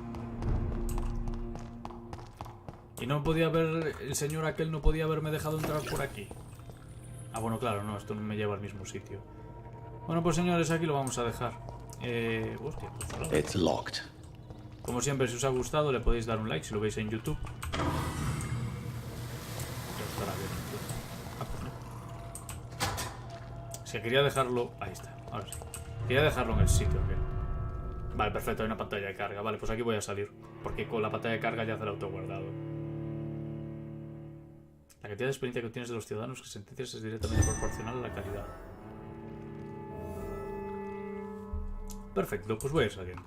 Y no podía haber... El señor aquel no podía haberme dejado entrar por aquí. Ah, bueno, claro, no, esto no me lleva al mismo sitio. Bueno, pues señores, aquí lo vamos a dejar. Hostia, pues, It's locked. Como siempre, si os ha gustado, le podéis dar un like si lo veis en YouTube. Si quería dejarlo... Ahí está, ahora sí. Quería dejarlo en el sitio aquel. Vale, perfecto, hay una pantalla de carga. Vale, pues aquí voy a salir. Porque con la pantalla de carga ya hace el autoguardado. La cantidad de experiencia que obtienes de los ciudadanos que sentencias es directamente proporcional a la calidad. Perfecto, pues voy a ir saliendo.